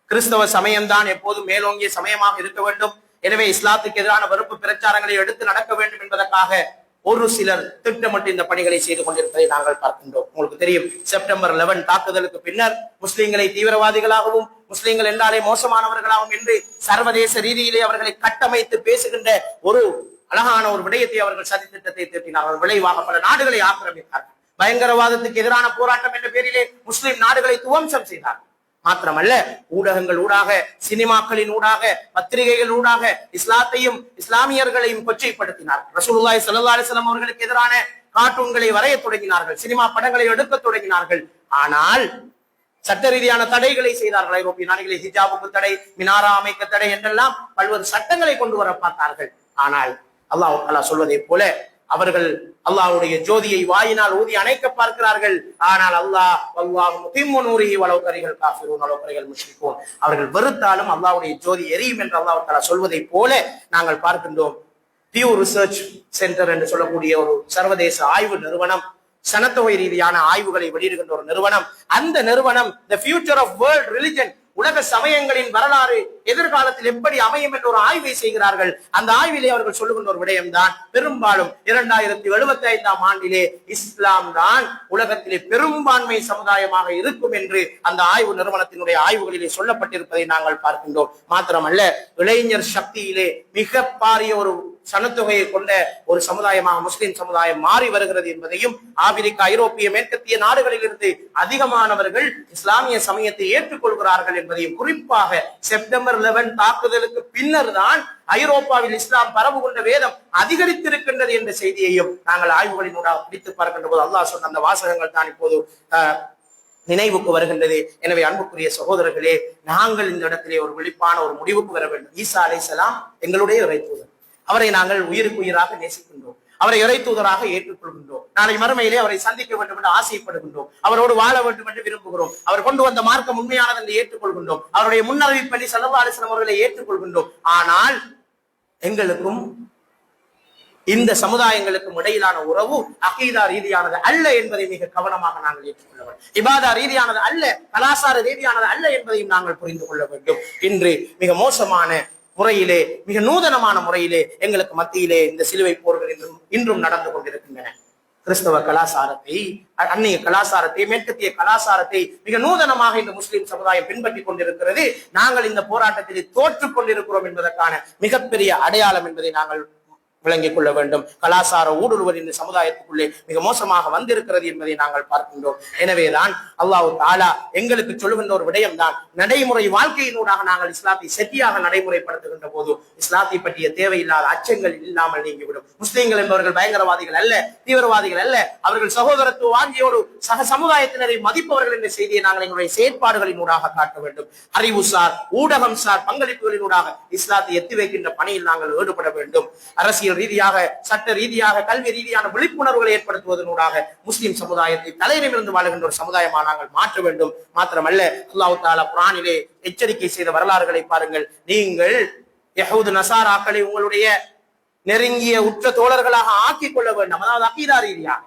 கிறிஸ்தவ சமயம்தான் எப்போதும் மேலோங்கிய சமயமாக இருக்க வேண்டும், எனவே இஸ்லாத்துக்கு எதிரான வெறுப்பு பிரச்சாரங்களை எடுத்து நடக்க வேண்டும் என்பதற்காக ஒரு சிலர் திட்டமிட்டு இந்த பணிகளை செய்து கொண்டிருப்பதை நாங்கள் பார்க்கின்றோம். உங்களுக்கு தெரியும், செப்டம்பர் 11 தாக்குதலுக்கு பின்னர் முஸ்லிம்களை தீவிரவாதிகளாகவும், முஸ்லிம்கள் என்றாலே மோசமானவர்களாகவும் என்று சர்வதேச ரீதியிலே அவர்களை கட்டமைத்து பேசுகின்ற ஒரு அழகான ஒரு விடயத்தை அவர்கள் சதி திட்டத்தை தீட்டினார்கள். விளைவாக பல நாடுகளை ஆக்கிரமித்தார்கள். பயங்கரவாதத்துக்கு எதிரான போராட்டம் என்ற பெயரிலே முஸ்லிம் நாடுகளை துவம்சம் செய்தார்கள். மாத்திரமல்ல, ஊடகங்கள் ஊடாக, சினிமாக்களின் ஊடாக, பத்திரிகைகள் ஊடாக இஸ்லாத்தையும் இஸ்லாமியர்களையும் கொச்சைப்படுத்தினார். ரசூலுல்லாஹி ஸல்லல்லாஹு அலைஹி வஸல்லம் அவர்களுக்கு எதிரான கார்ட்டூன்களை வரைய தொடங்கினார்கள், சினிமா படங்களை எடுக்க தொடங்கினார்கள். ஆனால் சட்ட ரீதியான தடைகளை செய்தார்கள். ஐரோப்பிய நாடுகளில் ஹிஜாபுக்கு தடை, மினாரா அமைக்க தடை என்றெல்லாம் பல்வேறு சட்டங்களை கொண்டு வர பார்த்தார்கள். ஆனால் அல்லாஹ் தஆலா சொல்வதை போல அவர்கள் அல்லாஹ்வுடைய ஜோதியை வாயினால் ஊதி அணைக்க பார்க்கிறார்கள். ஆனால் அவர்கள் வெறுத்தாலும் அல்லாஹ்வுடைய ஜோதி எரியும் என்று அல்லாஹ் தஆலா சொல்வதை போல நாங்கள் பார்க்கின்றோம். பியூ ரிசர்ச் சென்டர் என்று சொல்லக்கூடிய ஒரு சர்வதேச ஆய்வு நிறுவனம், சனத்தொகை ரீதியான ஆய்வுகளை வெளியிடுகின்ற ஒரு நிறுவனம். அந்த நிறுவனம் the future of world religion, உலக சமயங்களின் வரலாறு எதிர்காலத்தில் எப்படி அமையும் என்ற ஒரு ஆய்வை செய்கிறார்கள். அந்த ஆய்விலே அவர்கள் சொல்லுகின்ற ஒரு விடயம்தான், பெரும்பாலும் 2075ஆம் ஆண்டிலே இஸ்லாம் தான் உலகத்திலே பெரும்பான்மை சமுதாயமாக இருக்கும் என்று அந்த ஆய்வு நிறுவனத்தினுடைய ஆய்வுகளிலே சொல்லப்பட்டிருப்பதை நாங்கள் பார்க்கின்றோம். மாத்திரமல்ல, இளைஞர் சக்தியிலே மிக பாரிய ஒரு சனத்தொகையை கொண்ட ஒரு சமுதாயமாக முஸ்லிம் சமுதாயம் மாறி வருகிறது என்பதையும், ஆப்பிரிக்கா, ஐரோப்பிய, மேற்கத்திய நாடுகளில் இருந்து அதிகமானவர்கள் இஸ்லாமிய சமயத்தை ஏற்றுக்கொள்கிறார்கள் என்பதையும், குறிப்பாக செப்டம்பர் 11 தாக்குதலுக்கு பின்னர் தான் ஐரோப்பாவில் இஸ்லாம் பரவு கொண்ட வேதம் அதிகரித்திருக்கின்றது என்ற செய்தியையும் நாங்கள் ஆய்வுகளினூடாக பிடித்து பார்க்கின்ற போது அல்லாஹ் சொன்ன அந்த வாசகங்கள் தான் இப்போது நினைவுக்கு வருகின்றது. எனவே அன்புக்குரிய சகோதரர்களே, நாங்கள் இந்த இடத்திலே ஒரு விழிப்பான ஒரு முடிவுக்கு வர வேண்டும். ஈசா அலைஹிஸ்ஸலாம் எங்களுடைய இறை தூதர். அவரை நாங்கள் உயிருக்கு உயிராக நேசிக்கின்றோம், அவரை இறை தூதராக ஏற்றுக்கொள்கின்றோம், நாளை மறுமையிலே அவரை சந்திக்க வேண்டும் என்று ஆசைப்படுகின்றோம், அவரோடு வாழ வேண்டும் என்று விரும்புகிறோம், அவர் கொண்டு வந்த மார்க்கம் உண்மையானது என்று ஏற்றுக்கொள்கின்றோம், அவருடைய முன்னறிவிப்படி ஸல்லல்லாஹு அலைஹி வஸல்லம் அவர்களை ஏற்றுக்கொள்கின்றோம். ஆனால் எங்களுக்கும் இந்த சமுதாயங்களுக்கும் இடையிலான உறவு அகீதா ரீதியானது அல்ல என்பதை மிக கவனமாக நாங்கள் ஏற்றுக்கொள்ள வேண்டும். இபாதா ரீதியானது அல்ல, கலாச்சார ரீதியானது அல்ல என்பதையும் நாங்கள் புரிந்து கொள்ள வேண்டும். இன்று மிக மோசமான முறையிலே, மிக நூதனமான முறையிலே எங்களுக்கு மத்தியிலே இந்த சிலுவை போர்கள் இன்றும் நடந்து கொண்டிருக்கின்றன. கிறிஸ்தவ கலாச்சாரத்தை, அந்நிய கலாச்சாரத்தை, மேற்கத்திய கலாச்சாரத்தை மிக நூதனமாக இந்த முஸ்லிம் சமுதாயம் பின்பற்றி கொண்டிருக்கிறது. நாங்கள் இந்த போராட்டத்தில் தோற்றுக் கொண்டிருக்கிறோம் என்பதற்கான மிகப்பெரிய அடையாளம் என்பதை நாங்கள் விளங்கிக் கொள்ள வேண்டும். கலாச்சார ஊடுருவல் இந்த சமுதாயத்துக்குள்ளே மிக மோசமாக வந்திருக்கிறது என்பதை நாங்கள் பார்க்கின்றோம். எனவேதான் அல்லாஹ் தஆலா எங்களுக்கு சொல்லுகின்ற ஒரு விடயம் தான், நடைமுறை வாழ்க்கையினூடாக நாங்கள் இஸ்லாத்தை செட்டியாக நடைமுறைப்படுத்துகின்ற போது இஸ்லாத்தை பற்றிய தேவையில்லாத அச்சங்கள் இல்லாமல் நீங்கிவிடும். முஸ்லிம்கள் என்பவர்கள் பயங்கரவாதிகள் அல்ல, தீவிரவாதிகள் அல்ல, அவர்கள் சகோதரத்துவ வாஞ்சியோடு சக சமுதாயத்தினரை மதிப்பவர்கள் என்ற செய்தியை நாங்கள் எங்களுடைய செயற்பாடுகளினூடாக காட்ட வேண்டும். அறிவுசார், ஊடகம் சார் பங்களிப்புகளினூடாக இஸ்லாத்தை எத்தி வைக்கின்ற பணியில் நாங்கள் ஈடுபட வேண்டும். அரசியல் ரீதியாக, சட்ட ரீதியாக, கல்வி ரீதியான விழிப்புணர்வுகளை ஏற்படுத்துவதனூடாக முஸ்லிம் சமுதாயத்தை தலையிலிருந்து வாழுகின்ற ஒரு சமுதாயமாக நாங்கள் மாற்ற வேண்டும். மாத்திரமல்ல, அல்லாஹ் தஆலா குர்ஆனிலே எச்சரிக்கை செய்த வரலாறுகளை பாருங்கள். நீங்கள் யஹூது நசாராக்களை உங்களுடைய நெருங்கிய உற்ற தோழர்களாக ஆக்கிக் கொள்ள வேண்டும். அதாவது அகீதா ரீதியாக,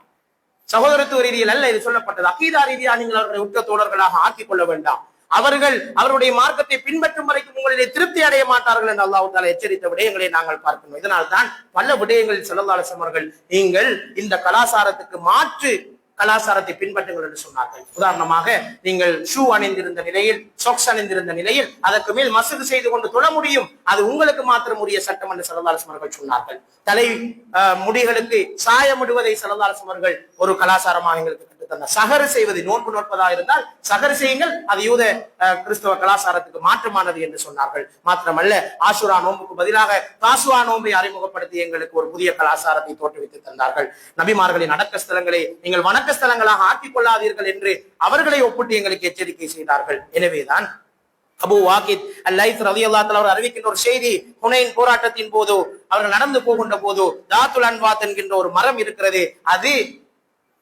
சகோதரத்துவ ரீதியில் அல்ல இது சொல்லப்பட்டது. அகீதா ரீதியாக நீங்கள் அவர்களை உற்ற தோழர்களாக ஆக்கிக் கொள்ள வேண்டாம். அவர்கள் அவருடைய மார்க்கத்தை பின்பற்றும் வரைக்கும் உங்களிலே திருப்தி அடைய மாட்டார்கள் என்று அல்லாஹ் தஆலா எச்சரித்த விடயங்களை நாங்கள் பார்க்கணும். இதனால் தான் பல விடயங்களில் ஸல்லல்லாஹு அலைஹி வஸல்லம் அவர்கள் நீங்கள் இந்த கலாச்சாரத்துக்கு மாற்று கலாச்சாரத்தை பின்பற்றுங்கள் என்று சொன்னார்கள். உதாரணமாக, நீங்கள் ஷூ அணிந்திருந்த நிலையில், சாக்ஸ் அணிந்திருந்த நிலையில் அதற்கு மேல் மஸ்ஜித் செய்து கொண்டு தொழ முடியும், அது உங்களுக்கு மாத்திரம் உரிய சட்டம் என்று ஸல்லல்லாஹு அலைஹி வஸல்லம் அவர்கள் சொன்னார்கள். தலை முடிகளுக்கு சாயமிடுவதை ஸல்லல்லாஹு அலைஹி வஸல்லம் அவர்கள் ஒரு கலாச்சாரமாக எங்களுக்கு சகரு செய்வது, நோன்பு நோற்பதாக இருந்தால் சகரு செய்யுங்கள், அது யூத கிறிஸ்தவ கலாச்சாரத்துக்கு மாற்றமானது என்று சொன்னார்கள். மாத்திரமல்ல, ஆஷுரா நோன்புக்கு பதிலாக தாசுவா நோன்பை அறிமுகப்படுத்தி எங்களுக்கு ஒரு புதிய கலாச்சாரத்தை தோற்றுவித்து தந்தார்கள். நபிமார்களின் அடக்க ஸ்தலங்களை நீங்கள் வணக்க ஸ்தலங்களாக ஆக்கிக் கொள்ளாதீர்கள் என்று அவர்களை ஒப்பிட்டு எங்களுக்கு எச்சரிக்கை செய்தார்கள். எனவேதான் அபூ வாகித் அல்-லைத் ரலியல்லாஹு தஆலா அவர் அறிவிக்கின்ற ஒரு செய்தி, ஹுனைன் போராட்டத்தின் போது அவர்கள் நடந்து போகின்ற போது தாத்துல் அன்வாத் என்கின்ற ஒரு மரம் இருக்கிறது. அது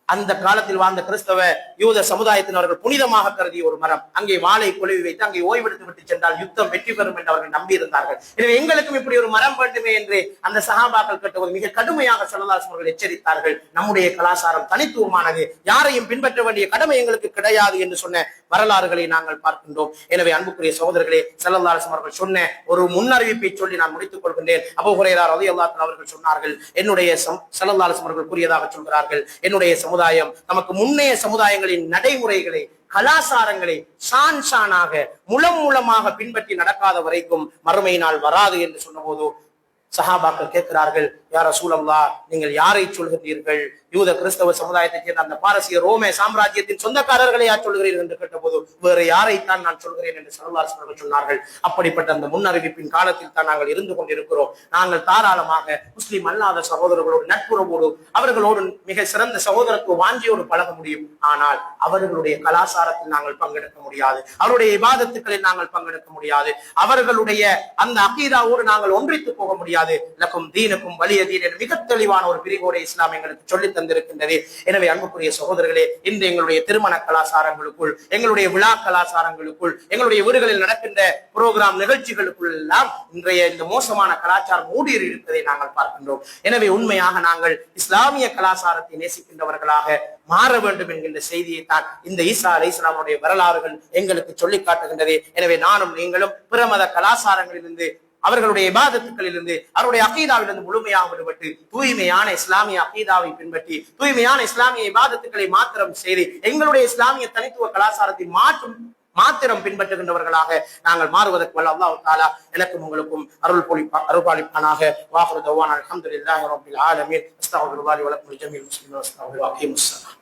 அந்த காலத்தில் வாழ்ந்த கிறிஸ்தவ யூத சமுதாயத்தினர்கள் புனிதமாக கருதிய ஒரு மரம். அங்கே வாளை கொழுவி வைத்து அங்கே ஓய்வெடுத்து விட்டு சென்றால் யுத்தம் வெற்றி பெறும் என்று அவர்கள் நம்பி இருந்தார்கள். எனவே எங்களுக்கும் இப்படி ஒரு மரம் வேண்டுமே என்று அந்த சஹாபாக்கள் கேட்டபோது மிக கடுமையாக ஸல்லல்லாஹு அலைஹி வஸல்லம் அவர்கள் எச்சரித்தார்கள். நம்முடைய கலாச்சாரம் தனித்துவமானது, யாரையும் பின்பற்ற வேண்டிய கடமை எங்களுக்கு கிடையாது என்று சொன்ன வரலாறுகளை நாங்கள் பார்க்கின்றோம். எனவே அன்புக்குரிய சகோதரர்களே, ஸல்லல்லாஹு அலைஹி வஸல்லம் அவர்கள் சொன்ன ஒரு முன்னறிவிப்பை சொல்லி நான் முடித்துக் கொள்கின்றேன். அபூ ஹுரைரா ரலியல்லாஹு அன்ஹு அவர்கள் சொன்னார்கள், என்னுடைய ஸல்லல்லாஹு அலைஹி வஸல்லம் அவர்கள் கூறியதாக சொல்கிறார்கள், என்னுடைய சமுதாயம் நமக்கு முன்னைய சமுதாயங்களின் நடைமுறைகளை, கலாச்சாரங்களை ஷான் ஷானாக முலம் மூலமாக பின்பற்றி நடக்காத வரைக்கும் மறுமை நாள் வராது என்று சொன்னபோது சஹாபாக்கள் கேட்கிறார்கள், யா ரசூலல்லாஹ், நீங்கள் யாரை சொல்கிறீர்கள்? யூத கிறிஸ்தவ சமுதாயத்தை சேர்ந்த அந்த பாரசீக ரோம சாம்ராஜ்யத்தின் சொந்தக்காரர்களை யார் சொல்கிறீர்கள் என்று கேட்டபோது வேறு யாரைத்தான் நான் சொல்கிறேன் என்று ஸல்லல்லாஹு அலைஹி வஸல்லம் சொன்னார்கள். அப்படிப்பட்ட அந்த முன்னறிவிப்பின் காலத்தில் தான் நாங்கள் இருந்து கொண்டிருக்கிறோம். நாங்கள் தாராளமாக முஸ்லிம் அல்லாத சகோதரர்களோடு நட்புறவோடு, அவர்களோடு மிக சிறந்த சகோதரத்துவ வாஞ்சியோடு பழக முடியும். ஆனால் அவர்களுடைய கலாச்சாரத்தில் நாங்கள் பங்கெடுக்க முடியாது, அவருடைய இபாதத்துக்களில் நாங்கள் பங்கெடுக்க முடியாது, அவர்களுடைய அந்த அகீதாவோடு நாங்கள் ஒன்றித்து போக முடியாது. லக்கும் தீனுக்கும் வலிய தீன் என்ற மிக தெளிவான ஒரு பிரிவுரை இஸ்லாம் எங்களுக்கு சொல்லி தந்திருக்கின்றது. எனவே அன்புக்குரிய சகோதரர்களே, இன்று எங்களுடைய திருமண கலாச்சாரங்களுக்குள், எங்களுடைய விழா கலாச்சாரங்களுக்குள், எங்களுடைய வீடுகளில் நடக்கின்ற புரோகிராம் நிகழ்ச்சிகளுக்குள் எல்லாம் இன்றைய இந்த மோசமான கலாச்சாரம் ஊடுருவி இருப்பதை நாங்கள் பார்க்கின்றோம். எனவே உண்மையாக நாங்கள் இஸ்லாமிய கலாச்சாரத்தை நேசிக்கின்றவர்களாக மாற வேண்டும் என்கின்ற செய்தியை தான் இந்த ஈசா அலைஹிஸ்ஸலாமுடைய வரலாறுகள் எங்களுக்கு சொல்லி காட்டுகின்றது. எனவே நானும் நீங்களும் பிற மத கலாச்சாரங்களிலிருந்து, அவர்களுடைய இபாதத்துக்களிலிருந்து, அவருடைய அகீதாவிலிருந்து முழுமையாக விடுபட்டு தூய்மையான இஸ்லாமிய அகீதாவை பின்பற்றி தூய்மையான இஸ்லாமிய இபாதத்துக்களை மாத்திரம் செய்து எங்களுடைய இஸ்லாமிய தனித்துவ கலாச்சாரத்தை மாத்திரம் பின்பற்றுகின்றவர்களாக நாங்கள் மாறுவதற்கு வல்ல அல்லாஹ் தஆலா எனக்கும் உங்களுக்கும் அருள்பாலிப்பானாக. வாஹிரு தஅவானா அல்ஹம்துலில்லாஹி ரப்பில் ஆலமீன். அஸ்தக்ஃபிருல்லாஹி வ லக்கும் ஜமீல் முஸ்லிமீன் வஸ்தக்ஃபிரு வ அகீமுஸ் ஸலாத்.